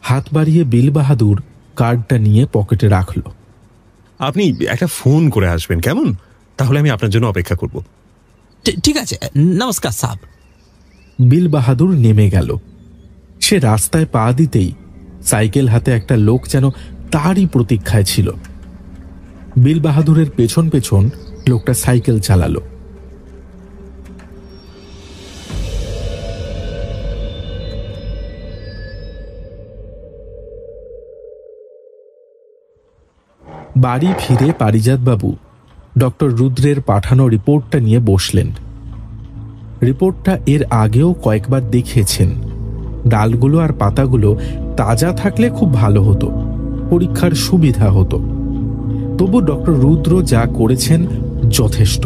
হাত বাড়িয়ে বিল বাহাদুর কার্ডটা নিয়ে পকেটে রাখল। আপনি একটা ফোন করে আসবেন, কেমন? তাহলে আমি আপনার জন্য অপেক্ষা করব। ঠিক আছে, নমস্কার সাহেব। বিল বাহাদুর নেমে গেল। সে রাস্তায় পা দিতেই সাইকেল হাতে একটা লোক যেন তারই প্রতীক্ষায় ছিল। বিল বাহাদুরের পেছন পেছন লোকটা সাইকেল চালালো। বাড়ি ফিরে পারিজাতবাবু ডক্টর রুদ্রের পাঠানো রিপোর্টটা নিয়ে বসলেন। রিপোর্টটা এর আগেও কয়েকবার দেখিয়েছেন। ডালগুলো আর পাতাগুলো তাজা থাকলে খুব ভালো হতো, পরীক্ষার সুবিধা হতো। তবু ডক্টর রুদ্র যা করেছেন যথেষ্ট।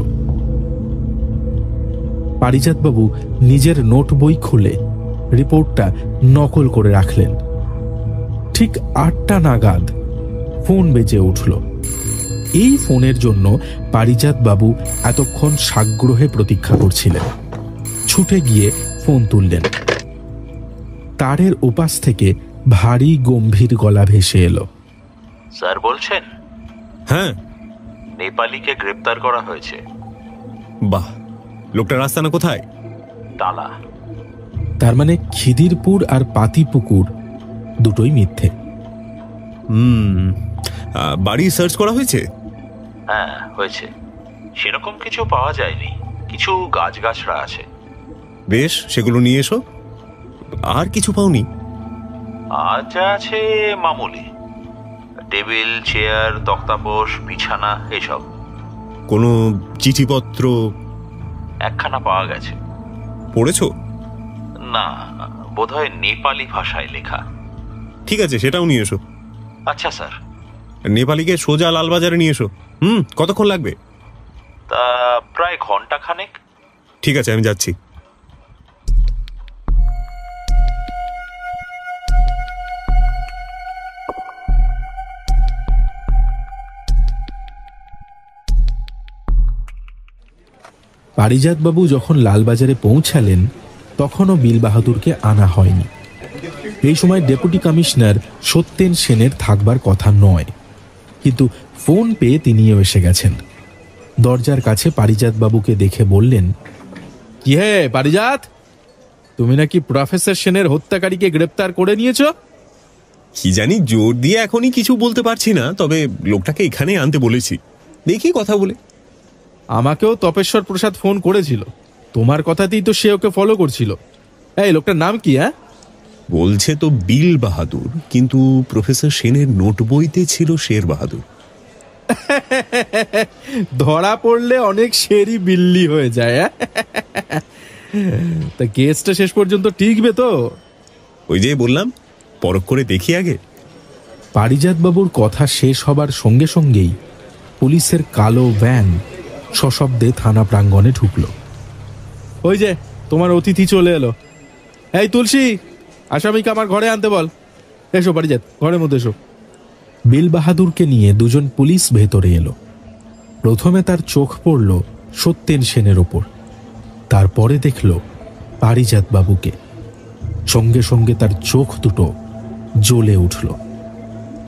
পারিজাতবাবু নিজের নোট বই খুলে রিপোর্টটা নকল করে রাখলেন। ঠিক 8টা নাগাদ ফোন বেজে উঠল। এই ফোনের জন্য পারিজাতবাবু এতক্ষণ সাগ্রহে প্রতীক্ষা করছিলেন। ছুটে গিয়ে ফোন তুললেন। তারের ওপাশ থেকে ভারী গম্ভীর গলা ভেসে এলো। স্যার বলছেন? হ্যাঁ। নেপালিকে গ্রেপ্তার করা হয়েছে। বাহ, লোকটার আস্তানা কোথায়? তালা। তার মানে খিদিরপুর আর পাতিপুকুর দুটোই মিথ্যে। বাড়ি সার্চ করা হয়েছে? হ্যাঁ হয়েছে, সেরকম কিছু পাওয়া যায়নি, কিছু গাছগাছরা আছে। বেশ, সেগুলো নিয়ে এসো। আর কিছু পাওনি? আর যা আছে মামুলি, টেবিল, চেয়ার, তক্তাপোষ, বিছানা, এসব। কোনো চিঠিপত্র? একখানা পাওয়া গেছে। পড়েছো? না, বোধহয় নেপালি ভাষায় লেখা। ঠিক আছে, সেটাও নিয়ে এসো। আচ্ছা স্যার। নেপালিকে সোজা লালবাজারে নিয়ে এসো। কতক্ষণ লাগবে? তা প্রায় ঘন্টা খানেক। ঠিক আছে, আমি যাচ্ছি। পারিজাতবাবু যখন লালবাজারে পৌঁছালেন তখনও বিল বাহাদুরকে আনা হয়নি। এই সময় ডেপুটি কমিশনার সত্যেন সেনের থাকবার কথা নয়, কিন্তু ফোন পেয়ে তিনিও এসে গেছেন। দরজার কাছে পারিজাতবাবুকে দেখে বললেন, কি হে পারিজাত, তুমি নাকি প্রফেসর সেনের হত্যাকারীকে গ্রেপ্তার করে নিয়েছ? কি জানি, জোর দিয়ে এখনই কিছু বলতে পারছি না, তবে লোকটাকে এখানে আনতে বলেছি, দেখি কথা বলে। আমাকেও তপেশ্বর প্রসাদ ফোন করেছিল, তোমার কথাতেই তো সে ওকে ফলো করছিল। এই লোকটার নাম কি? বলছে তো বিল বাহাদুর, কিন্তু প্রফেসর সেনের নোট বইতে ছিল শের বাহাদুর। ধরা পড়লে অনেক শেরই বিল্লি হয়ে যায়। তা কেসটা শেষ পর্যন্ত টিকবে তো? ওই যে বললাম, পরখ করে দেখি আগে। পারিজাতবাবুর কথা শেষ হবার সঙ্গে সঙ্গেই পুলিশের কালো ভ্যান সশব্দে থানা প্রাঙ্গণে ঢুকল। ওই যে তোমার অতিথি চলে এলো। এই তুলসী, আসামিকে আমার ঘরে আনতে বল। এসো পারিজাত, ঘরের মধ্যে এসো। বিল বাহাদুরকে নিয়ে দুজন পুলিশ ভেতরে এলো। প্রথমে তার চোখ পড়ল সত্যেন সেনের ওপর, তারপরে দেখল পারিজাত বাবুকে। সঙ্গে সঙ্গে তার চোখ দুটো জ্বলে উঠল।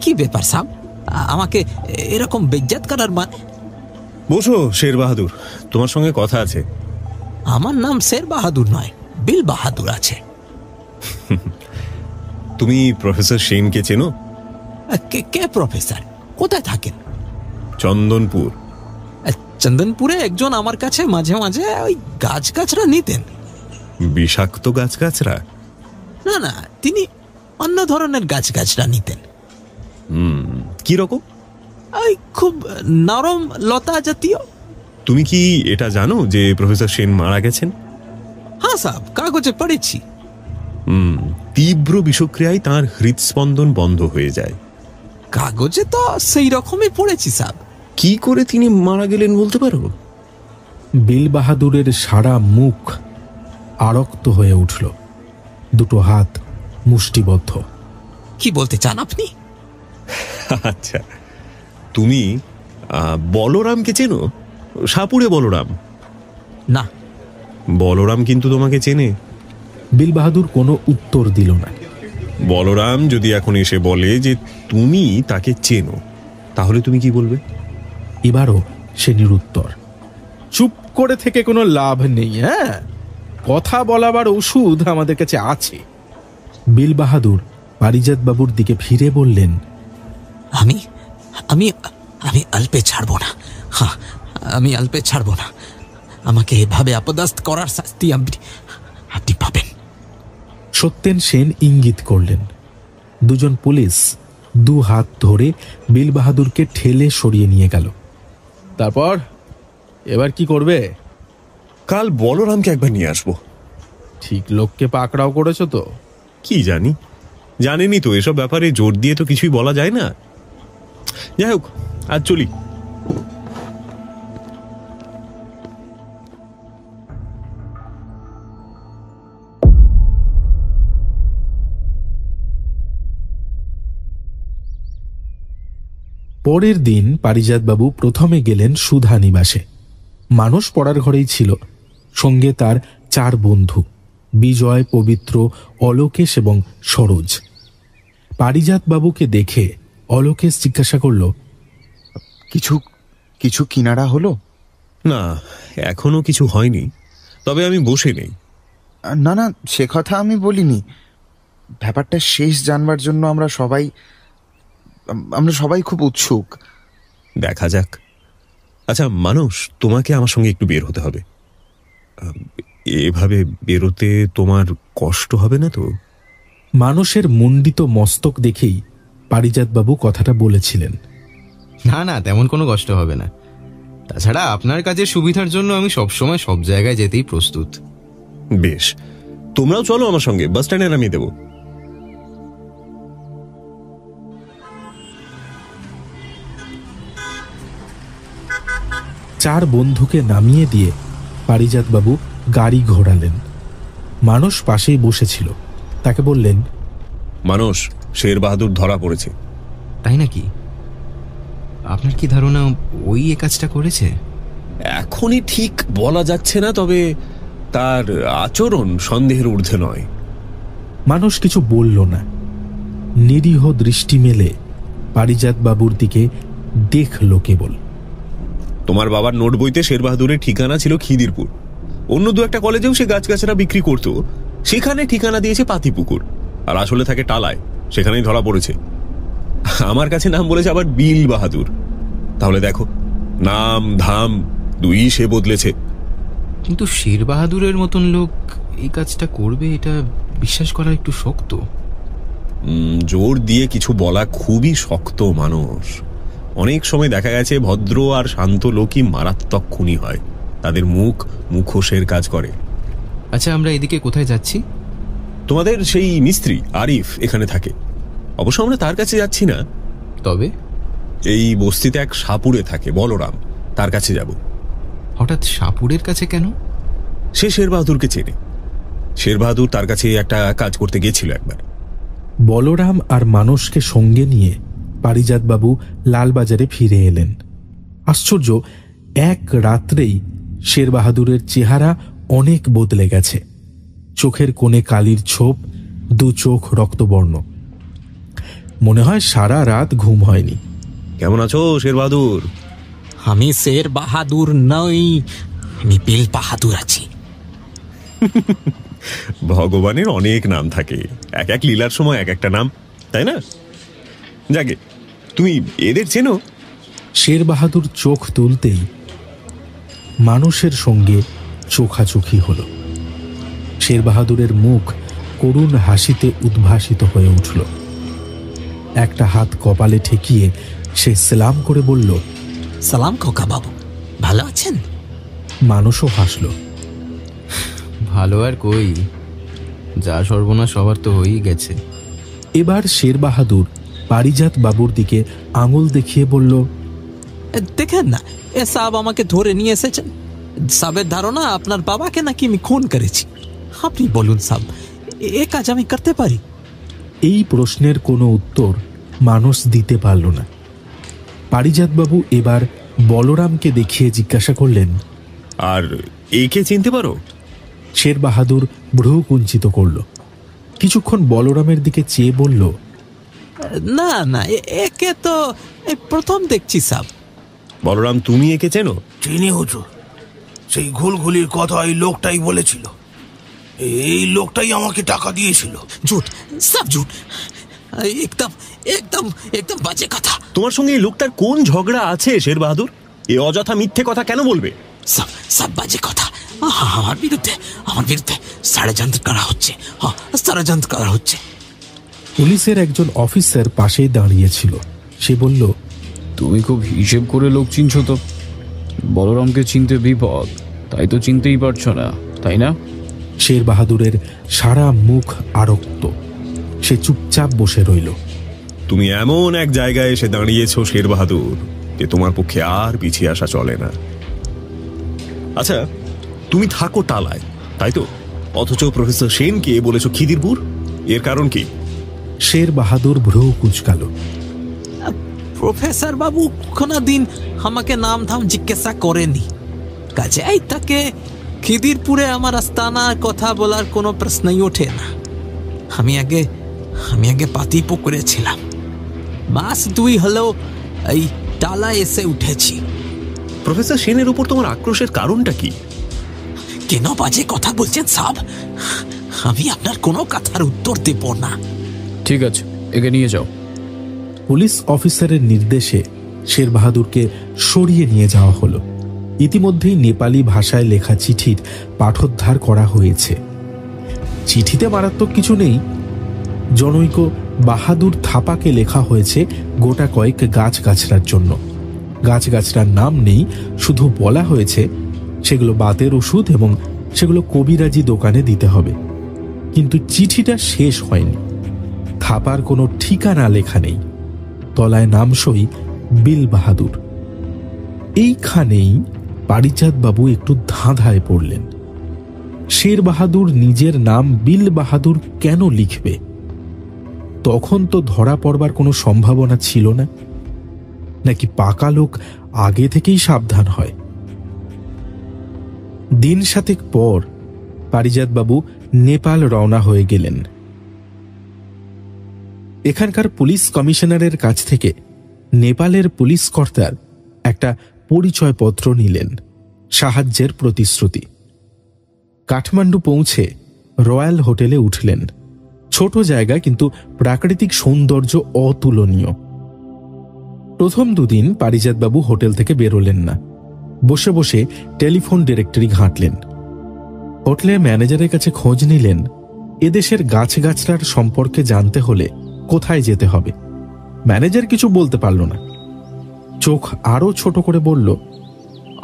কি ব্যাপার সাব, আমাকে এরকম বেজ্জাত করার মানে? বসো শের বাহাদুর, তোমার সঙ্গে কথা আছে। আমার নাম শের বাহাদুর নয়, বিল বাহাদুর আছে। তুমি প্রফেসর সেনকে চেনো? কে প্রফেসর? কোথায় থাকেন? চন্দনপুর। চন্দনপুরে একজন আমার কাছে মাঝে মাঝে ওই গাছগাছরা নিতেন। বিষাক্ত গাছগাছরা? না না, তিনি অন্য ধরনের গাছগাছরা নিতেন। কি রকম? ওই খুব নরম লতা জাতীয়। তুমি কি এটা জানো যে প্রফেসর সেন মারা গেছেন? হ্যাঁ সাহেব, কাগজে পড়েছি। তীব্র বিষক্রিয়ায় তাঁর হৃদস্পন্দন বন্ধ হয়ে যায়। কাগজে তো সেই রকমই পড়েছি সাহেব। কি করে তিনি মারা গেলেন বলতে পারো? বিল বাহাদুরের সারা মুখ আরক্ত হয়ে উঠল, দুটো হাত মুষ্টিবদ্ধ। কি বলতে চান আপনি? আচ্ছা, তুমি বলরামকে চেনো? সাপুড়ে বলরাম? না। বলরাম কিন্তু তোমাকে চেনে। বিল বাহাদুর কোনো উত্তর দিল না। বলরাম যদি এখন এসে বলে যে তুমি তাকে চেনো, তাহলে তুমি কি বলবে? এবারও সে নিরুত্তর। চুপ করে থেকে কোনো লাভ নেই। কথা বলাবার ওষুধ আমাদের কাছে আছে। বিল বাহাদুর পারিজাত বাবুর দিকে ফিরে বললেন, আমি আমি আমি অল্পে ছাড়বো না। হ্যাঁ, আমি অল্পে ছাড়বো না। আমাকে এভাবে আপদস্থ করার শাস্তি আপনি পাবেন। সত্যেন সেন ইঙ্গিত করলেন। দুজন পুলিশ দু হাত ধরে বিল বাহাদুরকে ঠেলে সরিয়ে নিয়ে গেল। তারপর এবার কি করবে? কাল বলরামকে একবার নিয়ে আসবো। ঠিক লোককে পাকড়াও করেছো তো? কি জানি, জানেনি তো, এসব ব্যাপারে জোর দিয়ে তো কিছুই বলা যায় না। যাই হোক, আজ চলি। পরের দিন পারিজাতবাবু প্রথমে গেলেন সুধা নিবাসে। মানস পড়ার ঘরেই ছিল, সঙ্গে তার 4 বন্ধু, বিজয়, পবিত্র, অলোকেশ এবং সরোজ। পারিজাতবাবুকে দেখে অলোকেশ জিজ্ঞাসা করল, কিছু কিছু কিনারা হলো? না, এখনো কিছু হয়নি, তবে আমি বসে নেই। না না, সে কথা আমি বলিনি। ব্যাপারটা শেষ জানবার জন্য আমরা সবাই খুব উৎসুক। দেখা যাক। আচ্ছা মানস, তোমাকে আমার সঙ্গে একটু বের হতে হবে। এভাবে বেরোতে তোমার কষ্ট হবে না তো? মানসের মুন্ডিত মস্তক দেখেই পারিজাতবাবু কথাটা বলেছিলেন। না না, তেমন কোনো কষ্ট হবে না। তাছাড়া আপনার কাজের সুবিধার জন্য আমি সবসময় সব জায়গায় যেতেই প্রস্তুত। বেশ, তোমরাও চলো আমার সঙ্গে, বাস স্ট্যান্ডে নামিয়ে দেবো। চার বন্ধুকে নামিয়ে দিয়ে পারিজাতবাবু গাড়ি ঘোরালেন। মানস পাশেই বসেছিল। তাকে বললেন, মানস, শের বাহাদুর ধরা পড়েছে। তাই নাকি? আপনার কি ধারণা ওই এ কাজটা করেছে? এখনই ঠিক বলা যাচ্ছে না, তবে তার আচরণ সন্দেহের ঊর্ধ্বে নয়। মানুষ কিছু বলল না, নিরীহ দৃষ্টি মেলে পারিজাতবাবুর দিকে দেখল কেবল। তোমার বাবার নোট বইতে শের বাহাদুরের ঠিকানা ছিল খিদিরপুর। অন্য দু একটা কলেজেও সে গাছগাছরা বিক্রি করত, সেখানে ঠিকানা দিয়েছে পাতিপুকুর, আর আসলে থাকে টালায়, সেখানেই ধরা পড়েছে। আমার কাছে নাম বলেছে আবার বিল বাহাদুর। তাহলে দেখো, নাম ধাম দুই সে বদলেছে। কিন্তু শের বাহাদুরের মতন লোক এই কাজটা করবে এটা বিশ্বাস করা একটু শক্ত। জোর দিয়ে কিছু বলা খুবই শক্ত মানুষ। অনেক সময় দেখা গেছে ভদ্র আর শান্ত লোকই মারাত্মক খুনি হয়, তাদের মুখোশের কাজ করে। আচ্ছা, আমরা এদিকে কোথায় যাচ্ছি? তোমাদের সেই মিস্ত্রি আরিফ এখানে থাকে। অবশ্য আমরা তার কাছে যাচ্ছি না। তবে এই বস্তিতে এক সাপুড়ে থাকে, বলরাম, তার কাছে যাব। হঠাৎ সাপুড়ের কাছে কেন? সে শের বাহাদুরকে চেনে। শের বাহাদুর তার কাছে একটা কাজ করতে গেছিল একবার। বলরাম আর মানসকে সঙ্গে নিয়ে পারিজাতবাবু লালবাজারে ফিরে এলেন। আশ্চর্য, এক রাত্রেই শের বাহাদুরের চেহারা অনেক বদলে গেছে। চোখের কোণে কালির ছোপ, দু চোখ রক্তবর্ণ। মনে হয় সারা রাত ঘুম হয়নি। কেমন আছো শের বাহাদুর? আমি শের বাহাদুর নই, আমি বিল বাহাদুর আছি। ভগবানের অনেক নাম থাকে, এক এক লীলার সময় এক একটা নাম, তাই না? যাকে তুমি এদের চেনো? শের বাহাদুর চোখ তুলতেই মানুষের সঙ্গে চোখাচোখি হল। শের বাহাদুরের মুখ করুণ হাসিতে উদ্ভাসিত হয়ে উঠল। একটা হাত কপালে ঠেকিয়ে সে সালাম করে বলল, সালাম খোকা বাবু, ভালো আছেন? মানুষও হাসল। ভালো আর কই, যা সর্বনাশ সবার তো হয়েই গেছে। এবার শের বাহাদুর পারিজাত বাবুর দিকে আঙুল দেখিয়ে বলল, দেখেন না, এ সাহেব আমাকে ধরে নিয়ে এসেছেন। সাহেবের ধারণা আপনার বাবাকে নাকি আমি খুন করেছি। আপনি বলুন সাহেব, এ কাজ আমি করতে পারি? এই প্রশ্নের কোনো উত্তর মানুষ দিতে পারল না। পারিজাতবাবু এবার বলরামকে দেখিয়ে জিজ্ঞাসা করলেন, আর একে চিনতে পারো? শের বাহাদুর ভ্রু কুঞ্চিত করল। কিছুক্ষণ বলরামের দিকে চেয়ে বলল, না না, একে তো প্রথম দেখছি সাহেব। বলরাম, তুমি একে চেনো? চিনি হুজুর, সেই ঘুলঘুলির কথা এই লোকটাই বলেছিল। এই লোকটাই আমাকে টাকা দিয়েছিল। ঝুট সব ঝুট, একদম একদম একদম বাজে কথা। তোমার সঙ্গে এই লোকটার কোন ঝগড়া আছে শের বাহাদুর? এ অযথা মিথ্যে কথা কেন বলবে? সব সব বাজে কথা। আমার বিরুদ্ধে ষড়যন্ত্র করা হচ্ছে, ষড়যন্ত্র করা হচ্ছে। পুলিশের একজন অফিসার পাশেই দাঁড়িয়েছিল। সে বলল, তুমি খুব হিসেব করে লোক চিনছো তো। বলরামকে চিনতে বিপদ, তাই তো চিনতেই পারছো না, তাই না? শের বাহাদুরের সারা মুখ আরক্ত। সে চুপচাপ বসে রইল। তুমি এমন এক জায়গায় এসে দাঁড়িয়েছো শের বাহাদুর, যে তোমার পক্ষে আর পিছিয়ে আসা চলে না। আচ্ছা, তুমি থাকো টালায়, তাই তো? অথচ প্রফেসর সেনকে বলেছো খিদিরপুর, এর কারণ কি? শের বাহাদুর ভ্রু কুঁচকাল। প্রফেসর বাবু কোনদিন আমাকে নাম ধাম জিজ্ঞাসা করেনি, কাজেই তাকে খিদিরপুরে আমার আস্তানার কথা বলার কোনো প্রশ্নই ওঠে না। আমি আগে পাতিপুকুরে ছিলাম, মাস 2 হলো এই টালা এসে উঠেছি। প্রফেসর সেনের উপর তোমার আক্রোশের কারণটা কি? কেন বাজে কথা বলছেন সাহেব? আমি আপনার কোনো কথার উত্তর দেব না। ঠিক আছে, একে নিয়ে যাও। পুলিশ অফিসারের নির্দেশে শের বাহাদুরকে সরিয়ে নিয়ে যাওয়া হলো। ইতিমধ্যেই নেপালি ভাষায় লেখা চিঠির পাঠোদ্ধার করা হয়েছে। চিঠিতে মারাত্মক কিছু নেই। জনৈক বাহাদুর থাপাকে লেখা হয়েছে গোটা কয়েক গাছগাছড়ার জন্য। গাছগাছড়ার নাম নেই, শুধু বলা হয়েছে সেগুলো বাতের ওষুধ এবং সেগুলো কবিরাজি দোকানে দিতে হবে। কিন্তু চিঠিটা শেষ হয়নি। থাপার কোনো ঠিকানা লেখা নেই। তলায় নামসই বিল বাহাদুর। এইখানেই পারিজাত বাবু একটু ধাঁধায় পড়লেন। শের বাহাদুর নিজের নাম বিল বাহাদুর কেন লিখবে? তখন তো ধরা পড়বার কোনো সম্ভাবনা ছিল না, নাকি পাকা লোক আগে থেকেই সাবধান হয়? দিন 7 পর পারিজাত বাবু নেপাল রওনা হয়ে গেলেন। এখানকার পুলিশ কমিশনারের কাছ থেকে নেপালের পুলিশ কর্তার একটা পরিচয়পত্র নিলেন, সাহায্যের প্রতিশ্রুতি। কাঠমান্ডু পৌঁছে রয়্যাল হোটেলে উঠলেন। ছোট জায়গা, কিন্তু প্রাকৃতিক সৌন্দর্য অতুলনীয়। প্রথম 2 দিন পারিজাতবাবু হোটেল থেকে বেরোলেন না, বসে বসে টেলিফোন ডিরেক্টরি ঘাঁটলেন। হোটেলের ম্যানেজারের কাছে খোঁজ নিলেন এদেশের গাছগাছড়ার সম্পর্কে জানতে হলে কোথায় যেতে হবে। ম্যানেজার কিছু বলতে পারল না। চোখ আরো ছোট করে বলল,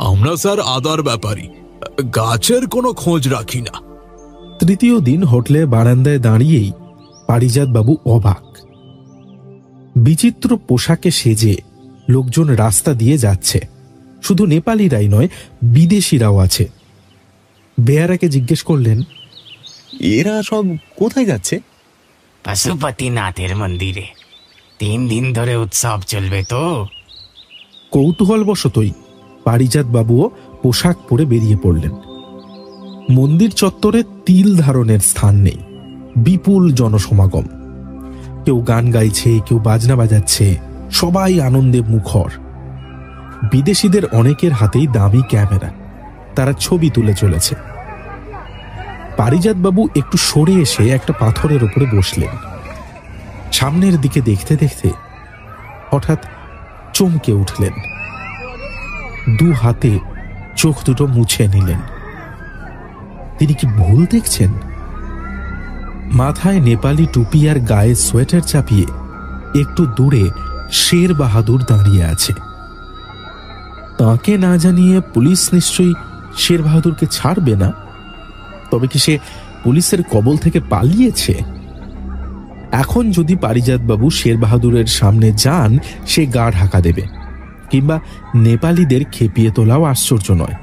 আমরা স্যার আদার ব্যাপারী, গাছের কোনো খোঁজ রাখি না। তৃতীয় দিন হোটেলে বারান্দায় দাঁড়িয়েই পারিজাতবাবু অবাক। বিচিত্র পোশাকে সেজে লোকজন রাস্তা দিয়ে যাচ্ছে। শুধু নেপালিরাই নয়, বিদেশিরাও আছে। বেয়ারাকে জিজ্ঞেস করলেন, এরা সব কোথায় যাচ্ছে? পশুপতিনাথের মন্দিরে 3 দিন ধরে উৎসব চলবে তো। কৌতূহলবশতই পারিজাতবাবুও পোশাক পরে বেরিয়ে পড়লেন। মন্দির চত্বরে তিল ধারণের স্থান নেই, বিপুল জনসমাগম। কেউ গান গাইছে, কেউ বাজনা বাজাচ্ছে, সবাই আনন্দে মুখর। বিদেশিদের অনেকের হাতেই দামি ক্যামেরা, তারা ছবি তুলে চলেছে। পারিজাতবাবু একটু সরে এসে একটা পাথরের উপরে বসলেন। সামনের দিকে দেখতে দেখতে হঠাৎ চমকে উঠলেন। 2 হাতে চোখ দুটো মুছে নিলেন। তিনি কি ভুল দেখছেন? মাথায় নেপালি টুপি আর গায়ে সোয়েটার চাপিয়ে একটু দূরে শের বাহাদুর দাঁড়িয়ে আছে। তাকে না জানিয়ে পুলিশ নিশ্চয়ই শের বাহাদুরকে ছাড়বে না। তবে কি সে পুলিশের কবল থেকে পালিয়েছে? এখন যদি পারিজাতবাবু শের বাহাদুরের সামনে যান, সে গা ঢাকা দেবে, কিংবা নেপালিদের খেপিয়ে তোলাও আশ্চর্য নয়।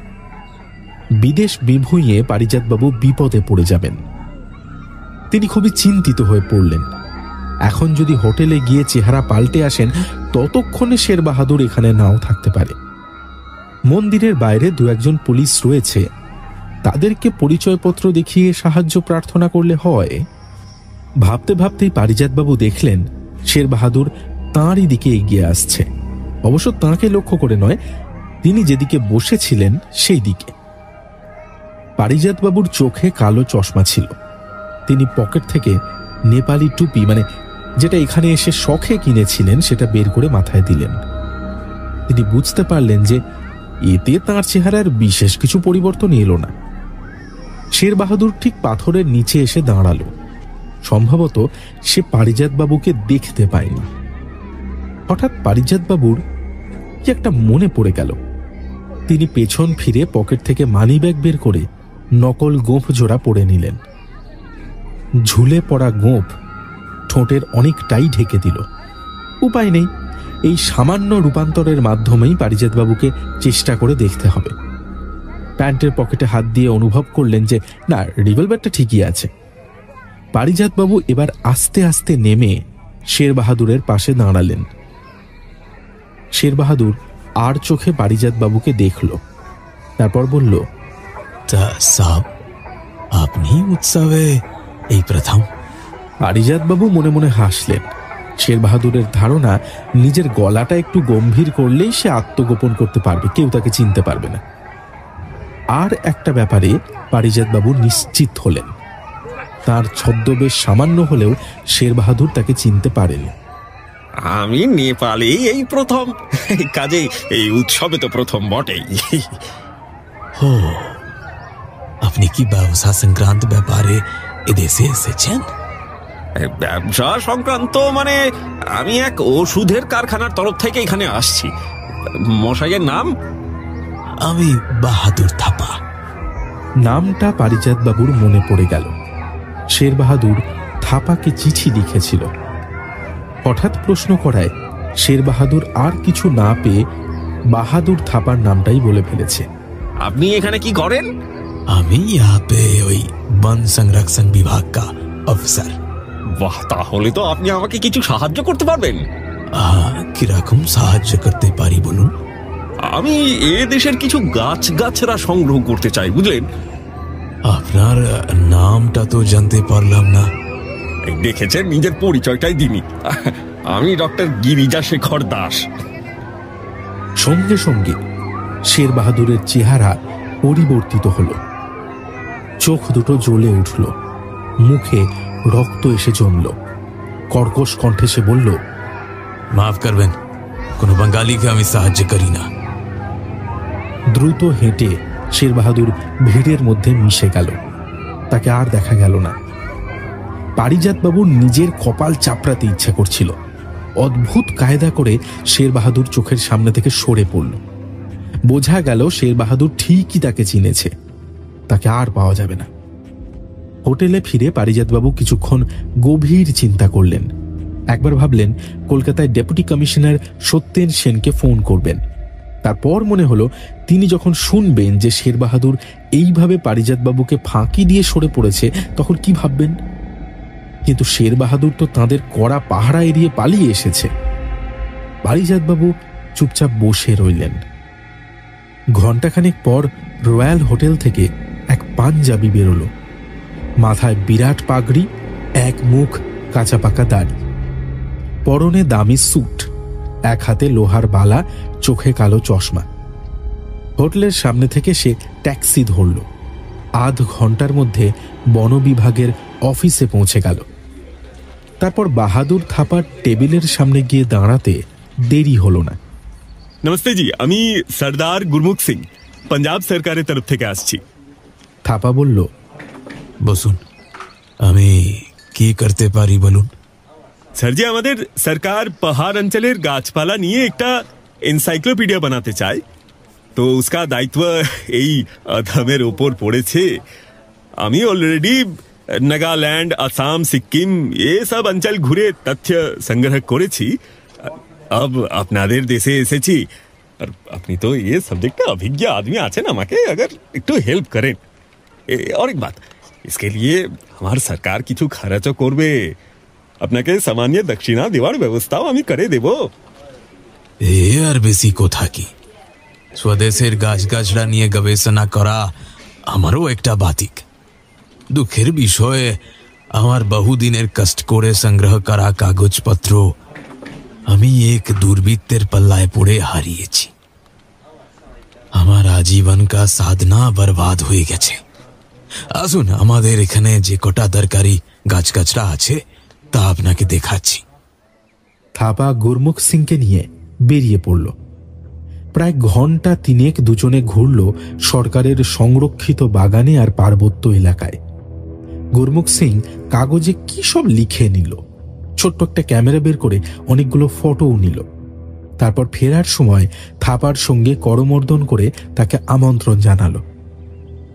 বিদেশ বিভুঁইয়ে পারিজাতবাবু বিপদে পড়ে যাবেন। তিনি খুবই চিন্তিত হয়ে পড়লেন। এখন যদি হোটেলে গিয়ে চেহারা পাল্টে আসেন, ততক্ষণে শের বাহাদুর এখানে নাও থাকতে পারে। মন্দিরের বাইরে 2-1 পুলিশ রয়েছে, তাদেরকে পরিচয়পত্র দেখিয়ে সাহায্য প্রার্থনা করলে হয়। ভাবতে ভাবতেই পারিজাতবাবু দেখলেন শের বাহাদুর তাঁরই দিকে এগিয়ে আসছে। অবশ্য তাঁকে লক্ষ্য করে নয়, তিনি যেদিকে বসেছিলেন সেই দিকে। পারিজাতবাবুর চোখে কালো চশমা ছিল। তিনি পকেট থেকে নেপালি টুপি, মানে যেটা এখানে এসে শখে কিনেছিলেন, সেটা বের করে মাথায় দিলেন। তিনি বুঝতে পারলেন যে এতে তাঁর চেহারার বিশেষ কিছু পরিবর্তন এলো না। শের বাহাদুর ঠিক পাথরের নিচে এসে দাঁড়ালো। সম্ভবত সে পারিজাতবাবুকে দেখতে পায়নি। হঠাৎ পারিজাতবাবুর কি একটা মনে পড়ে গেল। তিনি পেছন ফিরে পকেট থেকে মানিব্যাগ বের করে নকল গোঁফ জোড়া পরে নিলেন। ঝুলে পড়া গোঁফ ঠোঁটের অনেকটাই ঢেকে দিল। উপায় নেই, এই সামান্য রূপান্তরের মাধ্যমেই পারিজাতবাবুকে চেষ্টা করে দেখতে হবে। প্যান্টের পকেটে হাত দিয়ে অনুভব করলেন যে না, রিভলভারটা ঠিকই আছে। পারিজাতবাবু এবার আস্তে আস্তে নেমে শের বাহাদুরের পাশে দাঁড়ালেন। শের বাহাদুর আর চোখে পারিজাতবাবুকে দেখল, তারপর বলল, তা সাব, আপনি উৎসবে এই প্রথম? পারিজাতবাবু মনে মনে হাসলেন। শের বাহাদুরের ধারণা, নিজের গলাটা একটু গম্ভীর করলেই সে আত্মগোপন করতে পারবে, কেউ তাকে চিনতে পারবে না। আর একটা ব্যাপারে পারিজাতবাবু নিশ্চিত হলেন, তার ছদ্মবেশ সামান্য হলেও শের বাহাদুর তাকে চিনতে পারেনি। আমি নেপালে এই প্রথম, কাজেই এই উৎসবে তো প্রথম বটেই। ও, আপনি কি ব্যবসা সংক্রান্ত ব্যাপারে এদেশে এসেছেন? ব্যবসা সংক্রান্ত মানে আমি এক ওষুধের কারখানার তরফ থেকে এখানে আসছি। মশাইয়ের নাম? আমি বাহাদুর থাপা। নামটা পারিজাতবাবুর মনে পড়ে গেল। শের বাহাদুর থাপাকে চিঠি লিখেছিল। হঠাৎ প্রশ্ন করায় শের বাহাদুর আর কিছু না পেয়ে বাহাদুর থাপার নামটাই বলে ফেলেছে। আপনি এখানে কি করেন? আমি यहाँ पे ওই বন সংরক্ষণ বিভাগ का অফিসার। বাহ, তাহলে তো আপনি আমাকে কিছু সাহায্য করতে পারবেন। কিরকম সাহায্য করতে পারি বলুন? আমি এ দেশের কিছু গাছরা সংগ্রহ করতে চাই, বুঝলেন। আপনার নামটা তো জানতে পারলাম না। দেখেছেন, নিজের পরিচয়টাই দিনি। আমি ডক্টর গিরিজা শেখর দাস। সঙ্গে সঙ্গে শের বাহাদুরের চেহারা পরিবর্তিত হলো। চোখ দুটো জ্বলে উঠল, মুখে রক্ত এসে জমল। কর্কশ কণ্ঠে সে বলল, মাফ করবেন, কোনো বাঙালিকে আমি সাহায্য করি না। দ্রুত হেঁটে শের বাহাদুর ভিড়ের মধ্যে মিশে গেল। তাকে আর দেখা গেল না। পারিজাতবাবুর নিজের কপাল চাপড়াতে ইচ্ছা করছিল। অদ্ভুত কায়দা করে শের বাহাদুর চোখের সামনে থেকে সরে পড়ল। বোঝা গেল শের বাহাদুর ঠিকই তাকে চিনেছে। তাকে আর পাওয়া যাবে না। হোটেলে ফিরে পারিজাতবাবু কিছুক্ষণ গভীর চিন্তা করলেন। একবার ভাবলেন কলকাতায় ডেপুটি কমিশনার সত্যেন সেনকে ফোন করবেন। তারপর মনে হলো তিনি যখন শুনবেন যে শের বাহাদুর এইভাবে পারিজাতবাবুকে ফাঁকি দিয়ে সরে পড়েছে, তখন কি ভাববেন? কিন্তু শের বাহাদুর তো তাঁদের কড়া পাহারা এড়িয়ে পালিয়ে এসেছে। পারিজাতবাবু চুপচাপ বসে রইলেন। ঘণ্টাখানেক পর রয়্যাল হোটেল থেকে এক পাঞ্জাবি বেরোলো। মাথায় বিরাট পাগড়ি, এক মুখ কাঁচা পাকা দাড়ি, পরনে দামি স্যুট, এক হাতে লোহার বালা, চোখে কালো চশমা। হোটেলের সামনে থেকে সে ট্যাক্সি ধরল। আধ ঘন্টার মধ্যে বন বিভাগের অফিসে পৌঁছে গেল। তারপর বাহাদুর থাপার টেবিলের সামনে গিয়ে দাঁড়াতে দেরি হলো না। নমস্তে জি, আমি সর্দার গুরমুখ সিং, পাঞ্জাব সরকারের তরফ থেকে আসছি। থাপা বলল, বসুন, আমি কি করতে পারি বলুন। স্যার জি, আমাদের সরকার পাহাড় অঞ্চলের গাছপালা নিয়ে একটা এনসাইক্লোপিডিয়া বানাতে চায়, তো उसका দায়িত্ব এই আধামের ওপর পড়েছে। আমি অলরেডি নাগাল্যান্ড, আসাম, সিকিম এ সব অঞ্চল ঘুরে তথ্য সংগ্রহ করেছি। अब আপনাদের দেশে এসেছি, আর আপনি তো ये सब्जेक्ट अभिज्ञ आदमी আছেন, আমাকে अगर একটু হেল্প করেন। और एक बात, इसके लिए আমার সরকার কিছু খরচও করবে। আপনাকে সামান্য দক্ষিণা দেওয়ার ব্যবস্থাও আমি করে দেব। এ আর বেশি কথা কি, স্বদেশের গাছগাছড়া নিয়ে গবেষণা করা আমারও একটা বাতিক। দুঃখের বিষয়ে আমার বহুদিনের কষ্ট করে সংগ্রহ করা কাগজপত্র আমি এক দুর্বৃত্তের পাল্লায় পড়ে হারিয়েছি। আমার আজীবন কা সাধনা বরবাদ হয়ে গেছে। আসুন, আমাদের এখানে যে কটা দরকারি গাছগাছড়া আছে তা আপনাকে দেখাচ্ছি। থাপা গুরমুখ সিংকে নিয়ে বেরিয়ে পড়ল। প্রায় ঘন্টা তিনেক দুজনে ঘুরল সরকারের সংরক্ষিত বাগানে আর পার্বত্য এলাকায়। গুরমুখ সিং কাগজে কি সব লিখে নিল। ছোট্ট একটা ক্যামেরা বের করে অনেকগুলো ফটোও নিল। তারপর ফেরার সময় থাপার সঙ্গে করমর্দন করে তাকে আমন্ত্রণ জানালো।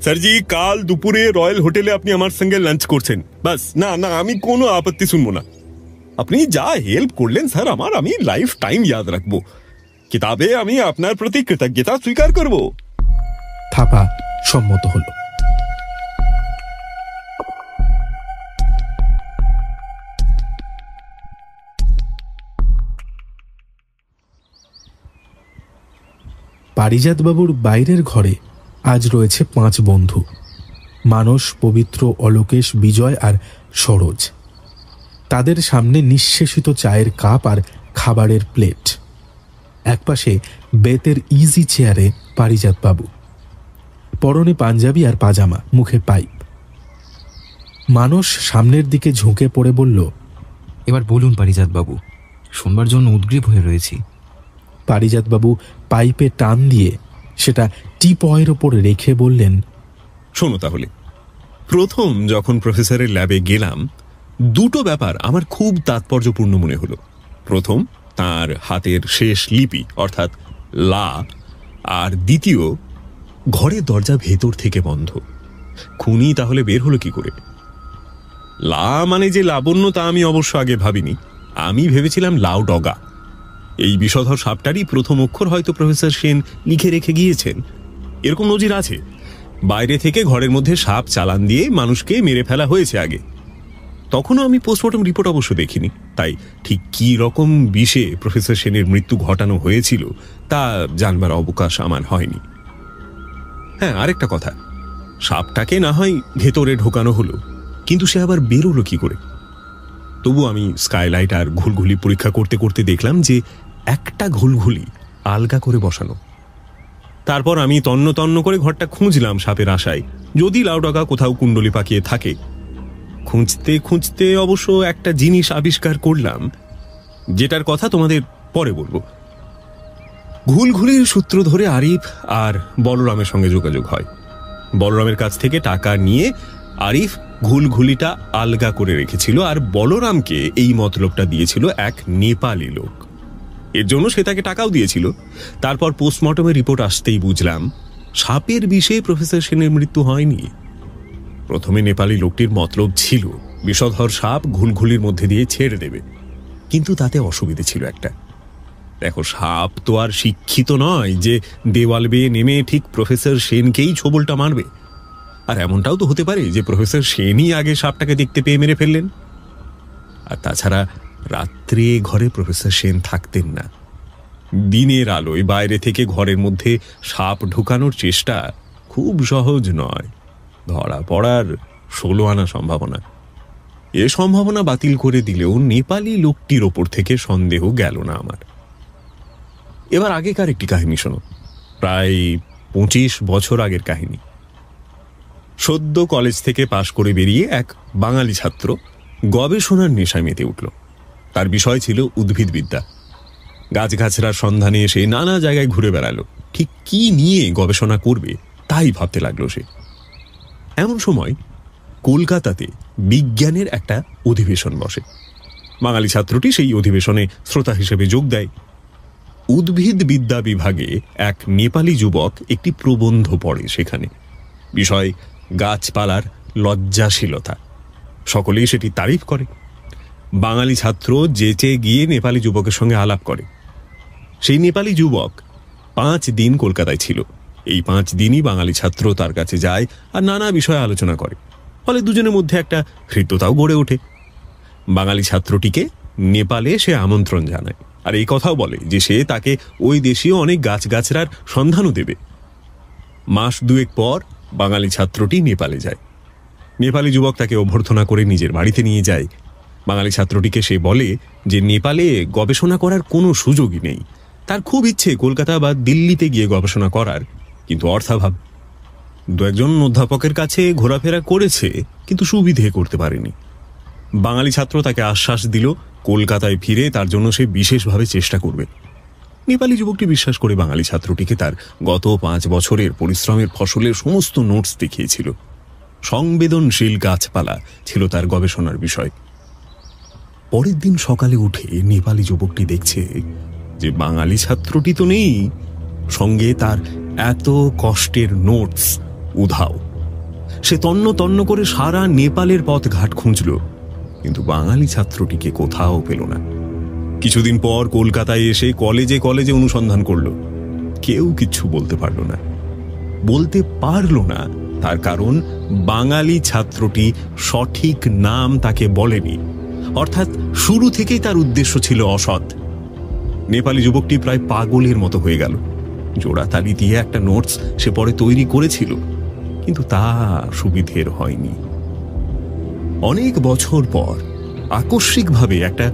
স্যার জি, কাল দুপুরে রয়্যাল হোটেলে আপনি আমার সঙ্গে লাঞ্চ করছেন। বাস, না না, আমি কোনো আপত্তি শুনবো না। আপনি যা হেল্প করলেন স্যার আমার, আমি লাইফ টাইম ইয়াদ রাখবো। কিতাবে আমি আপনার প্রতি কৃতজ্ঞতা স্বীকার করব। থাপা সম্মত হল। পারিজাতবাবুর বাইরের ঘরে আজ রয়েছে 5 বন্ধু: মানস, পবিত্র, অলোকেশ, বিজয় আর সরোজ। তাদের সামনে নিঃশেষিত চায়ের কাপ আর খাবারের প্লেট। একপাশে বেতের ইজি চেয়ারে পারিজাতবাবু, পরনে পাঞ্জাবি আর পাজামা, মুখে পাইপ। মানস সামনের দিকে ঝুঁকে পড়ে বলল, এবার বলুন পারিজাতবাবু, শুনবার জন্য উদ্গ্রীব হয়ে রয়েছি। পারিজাতবাবু পাইপে টান দিয়ে সেটা টিপয়ের ওপর রেখে বললেন, শোনো তাহলে, প্রথম যখন প্রফেসরের ল্যাবে গেলাম, দুটো ব্যাপার আমার খুব তাৎপর্যপূর্ণ মনে হলো। প্রথম, তার হাতের শেষ লিপি অর্থাৎ লা, আর দ্বিতীয়, ঘরের দরজা ভেতর থেকে বন্ধ। খুনি তাহলে বের হলো কি করে? লা মানে যে লাবণ্য তা আমি অবশ্য আগে ভাবিনি। আমি ভেবেছিলাম লাউ ডগা। এই বিষধর সাপটারই প্রথম অক্ষর হয়তো প্রফেসর সেন লিখে রেখে গিয়েছেন। এরকম নজির আছে। বাইরে থেকে ঘরের মধ্যে সাপ চালান দিয়ে মানুষকে মেরে ফেলা হয়েছে আগে। তখনও আমি পোস্টমর্টম রিপোর্ট অবশ্য দেখিনি, তাই ঠিক কি রকম বিষে প্রফেসর সেনের মৃত্যু ঘটানো হয়েছিল তা জানবার অবকাশ আমার হয়নি। হ্যাঁ, আরেকটা কথা, সাপটাকে না হয় ভেতরে ঢোকানো হলো, কিন্তু সে আবার বেরোলো কি করে? তবু আমি স্কাইলাইট আর ঘুলঘুলি পরীক্ষা করতে করতে দেখলাম যে একটা ঘুলঘুলি আলগা করে বসানো। তারপর আমি তন্ন তন্ন করে ঘরটা খুঁজলাম সাপের আশায়, যদি লাউডাকা কোথাও কুণ্ডলি পাকিয়ে থাকে। খুঁজতে খুঁজতে অবশ্য একটা জিনিস আবিষ্কার করলাম, যেটার কথা তোমাদের পরে বলবো। ঘুলঘুলির সূত্র ধরে আরিফ আর বলরামের সঙ্গে যোগাযোগ হয়। বলরামের কাছ থেকে টাকা নিয়ে আরিফ ঘুলঘুলিটা আলগা করে রেখেছিল, আর বলরামকে এই মতলবটা দিয়েছিল এক নেপালি লোক। এর জন্য সে তাকে টাকাও দিয়েছিল। তারপর পোস্টমর্টমের রিপোর্ট আসতেই বুঝলাম সাপের বিষে প্রফেসর সেনের মৃত্যু হয়নি। প্রথমে নেপালি লোকটির মতলব ছিল বিষধর সাপ ঘুলঘুলির মধ্যে দিয়ে ছেড়ে দেবে, কিন্তু তাতে অসুবিধে ছিল একটা। দেখো, সাপ তো আর শিক্ষিত নয় যে দেওয়াল বেয়ে নেমে ঠিক প্রফেসর সেনকেই ছোবলটা মারবে। আর এমনটাও তো হতে পারে যে প্রফেসর সেনই আগে সাপটাকে দেখতে পেয়ে মেরে ফেললেন। আর তাছাড়া রাত্রে ঘরে প্রফেসর সেন থাকতেন না। দিনের আলোয় বাইরে থেকে ঘরের মধ্যে সাপ ঢুকানোর চেষ্টা খুব সহজ নয়, ধরা পড়ার 16 আনা সম্ভাবনা। এ সম্ভাবনা বাতিল করে দিলেও নেপালি লোকটির ওপর থেকে সন্দেহ গেল না আমার। এবার আগেকার একটি কাহিনী শোনো, প্রায় 25 বছর আগের কাহিনী। সদ্য কলেজ থেকে পাশ করে বেরিয়ে এক বাঙালি ছাত্র গবেষণার নেশায় মেতে উঠল। তার বিষয় ছিল উদ্ভিদবিদ্যা। গাছগাছড়ার সন্ধানে এসে নানা জায়গায় ঘুরে বেড়ালো, ঠিক কি নিয়ে গবেষণা করবে তাই ভাবতে লাগলো সে। এমন সময় কলকাতাতে বিজ্ঞানের একটা অধিবেশন বসে। বাঙালি ছাত্রটি সেই অধিবেশনে শ্রোতা হিসেবে যোগ দেয়। উদ্ভিদবিদ্যা বিভাগে এক নেপালি যুবক একটি প্রবন্ধ পড়ে সেখানে। বিষয় গাছপালার লজ্জাশীলতা। সকলেই সেটি তারিফ করে। বাঙালি ছাত্র যেচে গিয়ে নেপালি যুবকের সঙ্গে আলাপ করে। সেই নেপালি যুবক 5 দিন কলকাতায় ছিল। এই 5 দিনই বাঙালি ছাত্র তার কাছে যায় আর নানা বিষয়ে আলোচনা করে। ফলে দুজনের মধ্যে একটা হৃদ্যতাও গড়ে ওঠে। বাঙালি ছাত্রটিকে নেপালে সে আমন্ত্রণ জানায়, আর এই কথাও বলে যে সে তাকে ওই দেশীয় অনেক গাছগাছড়ার সন্ধানও দেবে। মাস 2 পর বাঙালি ছাত্রটি নেপালে যায়। নেপালি যুবক তাকে অভ্যর্থনা করে নিজের বাড়িতে নিয়ে যায়। বাঙালি ছাত্রটিকে সে বলে যে নেপালে গবেষণা করার কোনো সুযোগই নেই। তার খুব ইচ্ছে কলকাতা বা দিল্লিতে গিয়ে গবেষণা করার, কিন্তু অর্থাভাব। 2-1 অধ্যাপকের কাছে ঘোরাফেরা করেছে, কিন্তু সুবিধে করতে পারেনি। বাঙালি ছাত্র তাকে আশ্বাস দিল কলকাতায় ফিরে তার জন্য সে বিশেষভাবে চেষ্টা করবে। নেপালি যুবকটি বিশ্বাস করে বাঙালি ছাত্রটিকে তার গত 5 বছরের পরিশ্রমের ফসলের সমস্ত নোটস দেখিয়েছিল। সংবেদনশীল গাছপালা ছিল তার গবেষণার বিষয়। পরের দিন সকালে উঠে নেপালি যুবকটি দেখছে যে বাঙালি ছাত্রটি তো নেই, সঙ্গে তার এত কষ্টের নোটস উধাও। সে তন্ন তন্ন করে সারা নেপালের পথ ঘাট খুঁজল, কিন্তু বাঙালি ছাত্রটিকে কোথাও পেল না। কিছুদিন পর কলকাতায় এসে কলেজে কলেজে অনুসন্ধান করল, কেউ কিচ্ছু বলতে পারল না। বলতে পারল না তার কারণ বাঙালি ছাত্রটি সঠিক নাম তাকে বলেনি, অর্থাৎ শুরু থেকেই তার উদ্দেশ্য ছিল অসৎ। নেপালি যুবকটি প্রায় পাগলের মতো হয়ে গেল। জোড়াতালি দিয়ে একটা নোটস সে পরে তৈরি করেছিল, কিন্তু তা সুবিধের হয়নি। অনেক বছর পর আকস্মিকভাবে একটা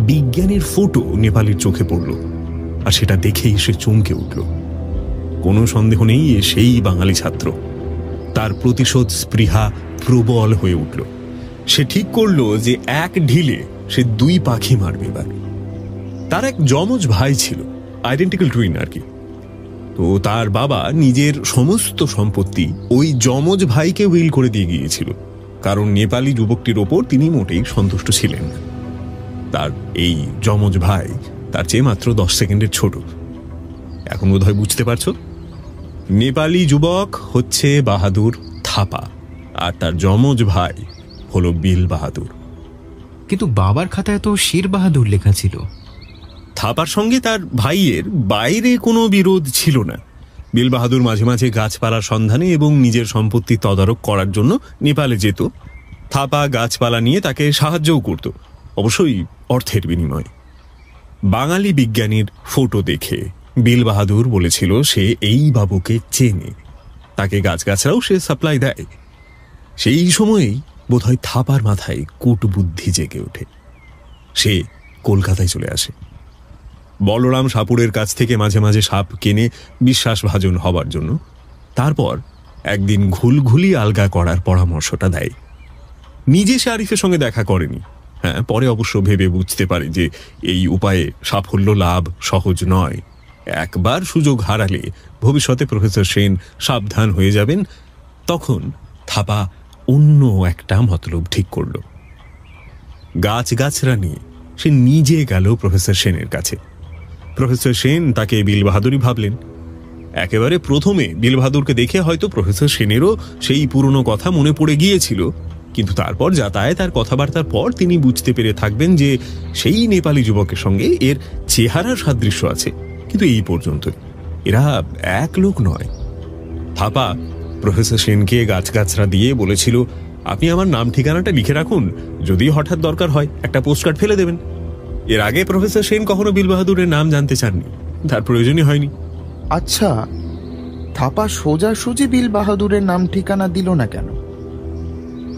বিজ্ঞানের ফটো নেপালির চোখে পড়ল, আর সেটা দেখেই সে চমকে উঠল। কোনো সন্দেহ নেই এ সেই বাঙালি ছাত্র। তার প্রতিশোধ স্পৃহা প্রবল হয়ে উঠল। সে ঠিক করল যে এক ঢিলে সে 2 পাখি মারবে এবার। তার এক যমজ ভাই ছিল, আইডেন্টিক্যাল টুইন আর কি। তো তার বাবা নিজের সমস্ত সম্পত্তি ওই যমজ ভাইকে উইল করে দিয়ে গিয়েছিল, কারণ নেপালি যুবকটির ওপর তিনি মোটেই সন্তুষ্ট ছিলেন না। তার এই যমজ ভাই তার চেয়ে মাত্র 10 সেকেন্ডের ছোট। এখন বোধহয় বুঝতে পারছো, নেপালি যুবক হচ্ছে বাহাদুর থাপা, আর তার যমজ ভাই হলো বিল বাহাদুর। কিন্তু বাবার খাতায় তো শের বাহাদুর লেখা ছিল। থাপার সঙ্গে তার ভাইয়ের বাইরে কোনো বিরোধ ছিল না, বীর বাহাদুর মাঝে মাঝে গাছপালার সন্ধানে এবং নিজের সম্পত্তি তদারক করার জন্য নেপালে যেত। থাপা গাছপালা নিয়ে তাকে সাহায্যও করত, অবশ্যই অর্থের বিনিময়ে। বাঙালি বিজ্ঞানীর ফটো দেখে বীর বাহাদুর বলেছিল সে এই বাবুকে চেনে, তাকে গাছগাছরাও সে সাপ্লাই দেয়। সেই সময়েই বোধহয় থাপার মাথায় কূটবুদ্ধি জেগে ওঠে। সে কলকাতায় চলে আসে। বলরাম সাপুড়ের কাছ থেকে মাঝে মাঝে সাপ কিনে বিশ্বাসভাজন হবার জন্য। তারপর একদিন ঘুলঘুলি আলগা করার পরামর্শটা দেয়। নিজে সে আরিফের সঙ্গে দেখা করেনি, হ্যাঁ, পরে অবশ্য ভেবে বুঝতে পারে যে এই উপায়ে সাফল্য লাভ সহজ নয়। একবার সুযোগ হারালে ভবিষ্যতে প্রফেসর সেন সাবধান হয়ে যাবেন। তখন থাপা অন্য একটা মতলব ঠিক করল। গাছগাছরা নিয়ে সে নিজে গেল প্রফেসর সেনের কাছে। প্রফেসর সেন তাকে বীর বাহাদুরই ভাবলেন। একেবারে প্রথমে বীর বাহাদুরকে দেখে হয়তো প্রফেসর সেনেরও সেই পুরনো কথা মনে পড়ে গিয়েছিল, কিন্তু তারপর যাতায়াত আর কথাবার্তার পর তিনি বুঝতে পেরে থাকবেন যে সেই নেপালি যুবকের সঙ্গে এর চেহারার সাদৃশ্য আছে, কিন্তু এই পর্যন্তই, এরা এক লোক নয়। থাপা প্রফেসর সেনকে গাছগাছরা দিয়ে বলেছিল, আপনি আমার নাম ঠিকানাটা লিখে রাখুন, যদি হঠাৎ দরকার হয় একটা পোস্টকার্ড ফেলে দেবেন। এর আগে প্রফেসর সেন কখনো বীর বাহাদুরের নাম জানতে চাননি, তার প্রয়োজনই হয়নি। আচ্ছা, থাপা সোজাসুজি বীর বাহাদুরের নাম ঠিকানা দিল না কেন?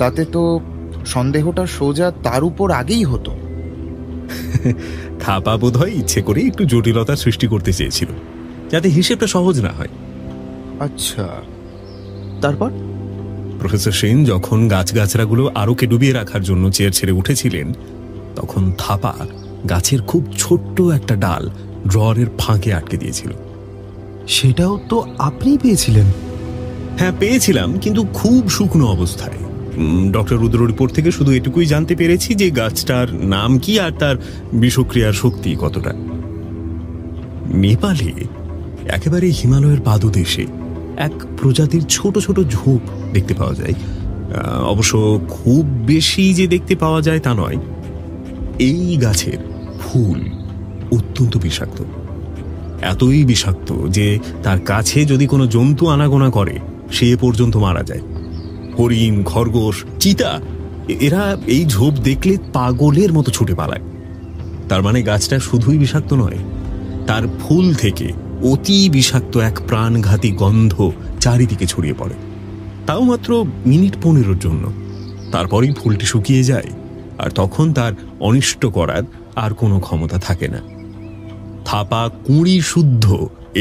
তাতে তো সন্দেহটা সোজা তার উপর আগেই হতো। থাপা বোধহয় ইচ্ছে করে একটু জটিলতার সৃষ্টি করতে চেয়েছিল, যাতে হিসেবটা সহজ না হয়। আচ্ছা, তারপর? প্রফেসর সেন যখন গাছগাছরাগুলো আরোকে ডুবিয়ে রাখার জন্য চেয়ার ছেড়ে উঠেছিলেন, তখন থাপা গাছের খুব ছোট্ট একটা ডাল ড্রয়ারের ফাঁকে আটকে দিয়েছিল। সেটাও তো আপনি পেয়েছিলেন? হ্যাঁ, পেয়েছিলাম, কিন্তু খুব শুকনো অবস্থায়। ডক্টর রুদ্র রিপোর্ট থেকে শুধু এটুকুই জানতে পেরেছি যে গাছটার নাম কি আর তার বিষক্রিয়ার শক্তি কতটা। নেপালে একেবারে হিমালয়ের পাদদেশে এক প্রজাতির ছোট ছোট ঝোপ দেখতে পাওয়া যায়। অবশ্য খুব বেশি যে দেখতে পাওয়া যায় তা নয়। এই গাছের ফুল অত্যন্ত বিষাক্ত, এতই বিষাক্ত যে তার কাছে যদি কোনো জন্তু আনাগোনা করে সে পর্যন্ত মারা যায়। হরিণ, খরগোশ, চিতা এরা এই ঝোপ দেখলে পাগলের মতো ছুটে পালায়। তার মানে গাছটা শুধুই বিষাক্ত নয়, তার ফুল থেকে অতি বিষাক্ত এক প্রাণঘাতী গন্ধ চারিদিকে ছড়িয়ে পড়ে, তাও মাত্র মিনিট 15 জন্য। তারপরেই ফুলটি শুকিয়ে যায়, আর তখন তার অনিষ্ট করার আর কোনো ক্ষমতা থাকে না। থাপা 20 শুদ্ধ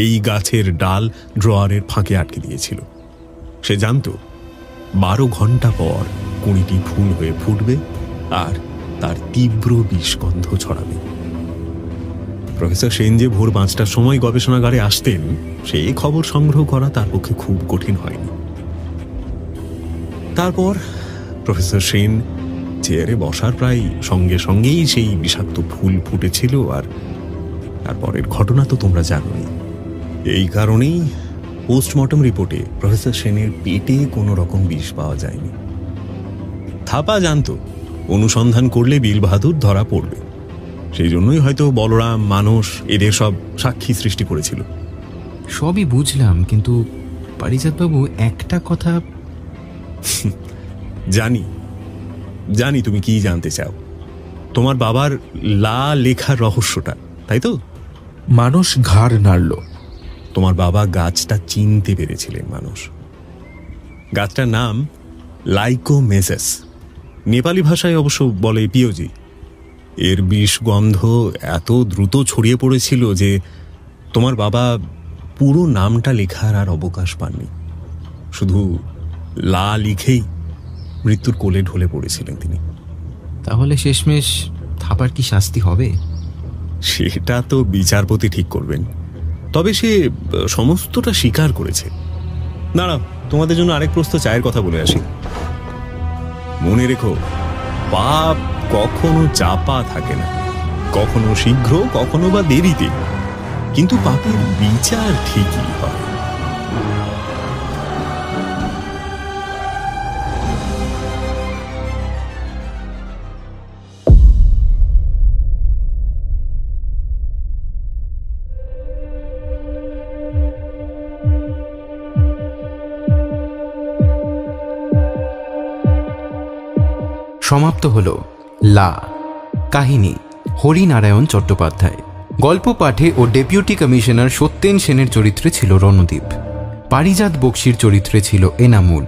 এই গাছের ডাল ড্রয়ারের ফাঁকে আটকে দিয়েছিল। সে জানত 12 ঘন্টা পর 20টি ফুল হয়ে ফুটবে আর তার তীব্র বিষগন্ধ ছড়াবে। প্রফেসর সেন যে ভোর 5টার সময় গবেষণাগারে আসতেন, সেই খবর সংগ্রহ করা তার পক্ষে খুব কঠিন হয়নি। তারপর প্রফেসর সেন চেয়ারে বসার প্রায় সঙ্গে সঙ্গেই সেই বিষাক্ত ফুল ফুটেছিল, আর তারপরের ঘটনা তো তোমরা জানোই। এই কারণেই পোস্টমর্টম রিপোর্টে প্রফেসর সেনের পেটে কোনো রকম বিষ পাওয়া যায়নি। থাপা জানত অনুসন্ধান করলে বীর বাহাদুর ধরা পড়বে, সেই জন্যই হয়তো বলরাম, মানস এদের সব সাক্ষী সৃষ্টি করেছিল। সবই বুঝলাম, কিন্তু পারিজাতবাবু একটা কথা। জানি জানি তুমি কি জানতে চাও, তোমার বাবার লা লেখার রহস্যটা, তাই তো? মানস ঘাড় নাড়ল। তোমার বাবা গাছটা চিনতে পেরেছিলেন। মানুষ গাছটার নাম লাইকোমেসেস, নেপালি ভাষায় অবশ্য বলে পিওজি। এর বিষ গন্ধ এত দ্রুত ছড়িয়ে পড়েছিল যে তোমার বাবা পুরো নামটা লেখার আর অবকাশ পাননি, শুধু লা লিখেই মৃত্যুর কোলে ঢলে পড়েছিলেন তিনি। তাহলে শেষমেশ থাপার কি শাস্তি হবে? সেটা তো বিচারপতি ঠিক করবেন, তবে সে সমস্তটা স্বীকার করেছে। দাঁড়াও, তোমাদের জন্য আরেক প্রশ্ন চায়ের কথা বলে আসি। মনে রেখো, পাপ কখনো চাপা থাকে না, কখনো শীঘ্র, কখনো বা দেরিতে, কিন্তু পাপের বিচার ঠিকই হয়। সমাপ্ত হল লা। কাহিনী হরিনারায়ণ চট্টোপাধ্যায়। গল্প পাঠে ও ডেপুটি কমিশনার সত্যেন সেনের চরিত্রে ছিল রণদীপ। পারিজাত বক্সির চরিত্রে ছিল এনামুল।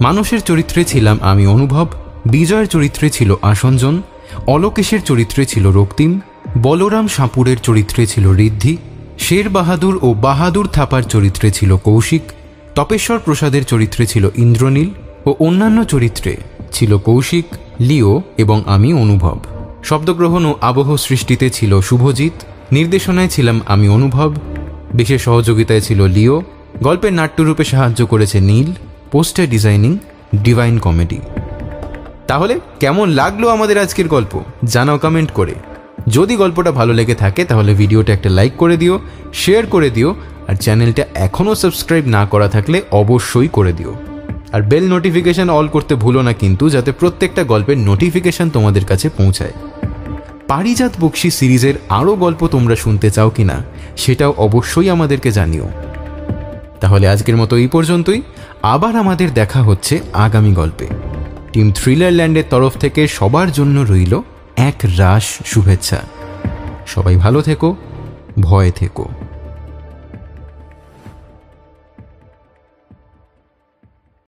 মানসের চরিত্রে ছিলাম আমি অনুভব। বিজয়ের চরিত্রে ছিল আসঞ্জন। অলোকেশের চরিত্রে ছিল রক্তিম। বলরাম সাপুরের চরিত্রে ছিল ঋদ্ধি। শের বাহাদুর ও বাহাদুর থাপার চরিত্রে ছিল কৌশিক। তপেশ্বর প্রসাদের চরিত্রে ছিল ইন্দ্রনীল ও অন্যান্য চরিত্রে ছিল কৌশিক, লিও এবং আমি অনুভব। শব্দগ্রহণ ও আবহ সৃষ্টিতে ছিল শুভজিৎ। নির্দেশনায় ছিলাম আমি অনুভব। বিশেষ সহযোগিতায় ছিল লিও। গল্পের নাট্যরূপে সাহায্য করেছে Neel. Poster designing divine comedy. তাহলে কেমন লাগলো আমাদের আজকের গল্প জানাও কমেন্ট করে। যদি গল্পটা ভালো লেগে থাকে তাহলে ভিডিওটা একটা লাইক করে দিও, শেয়ার করে দিও, আর চ্যানেলটা এখনও সাবস্ক্রাইব না করা থাকলে অবশ্যই করে দিও। আর বেল নোটিফিকেশন অল করতে ভুলো না কিন্তু, যাতে প্রত্যেকটা গল্পের নোটিফিকেশন তোমাদের কাছে পৌঁছায়। পারিজাত বক্সি সিরিজের আরও গল্প তোমরা শুনতে চাও কিনা সেটাও অবশ্যই আমাদেরকে জানিও। তাহলে আজকের মতো এই পর্যন্তই। আবার আমাদের দেখা হচ্ছে আগামী গল্পে। টিম থ্রিলার ল্যান্ডের তরফ থেকে সবার জন্য রইল এক রাশ শুভেচ্ছা। সবাই ভালো থেকো, ভয়ে থেকো।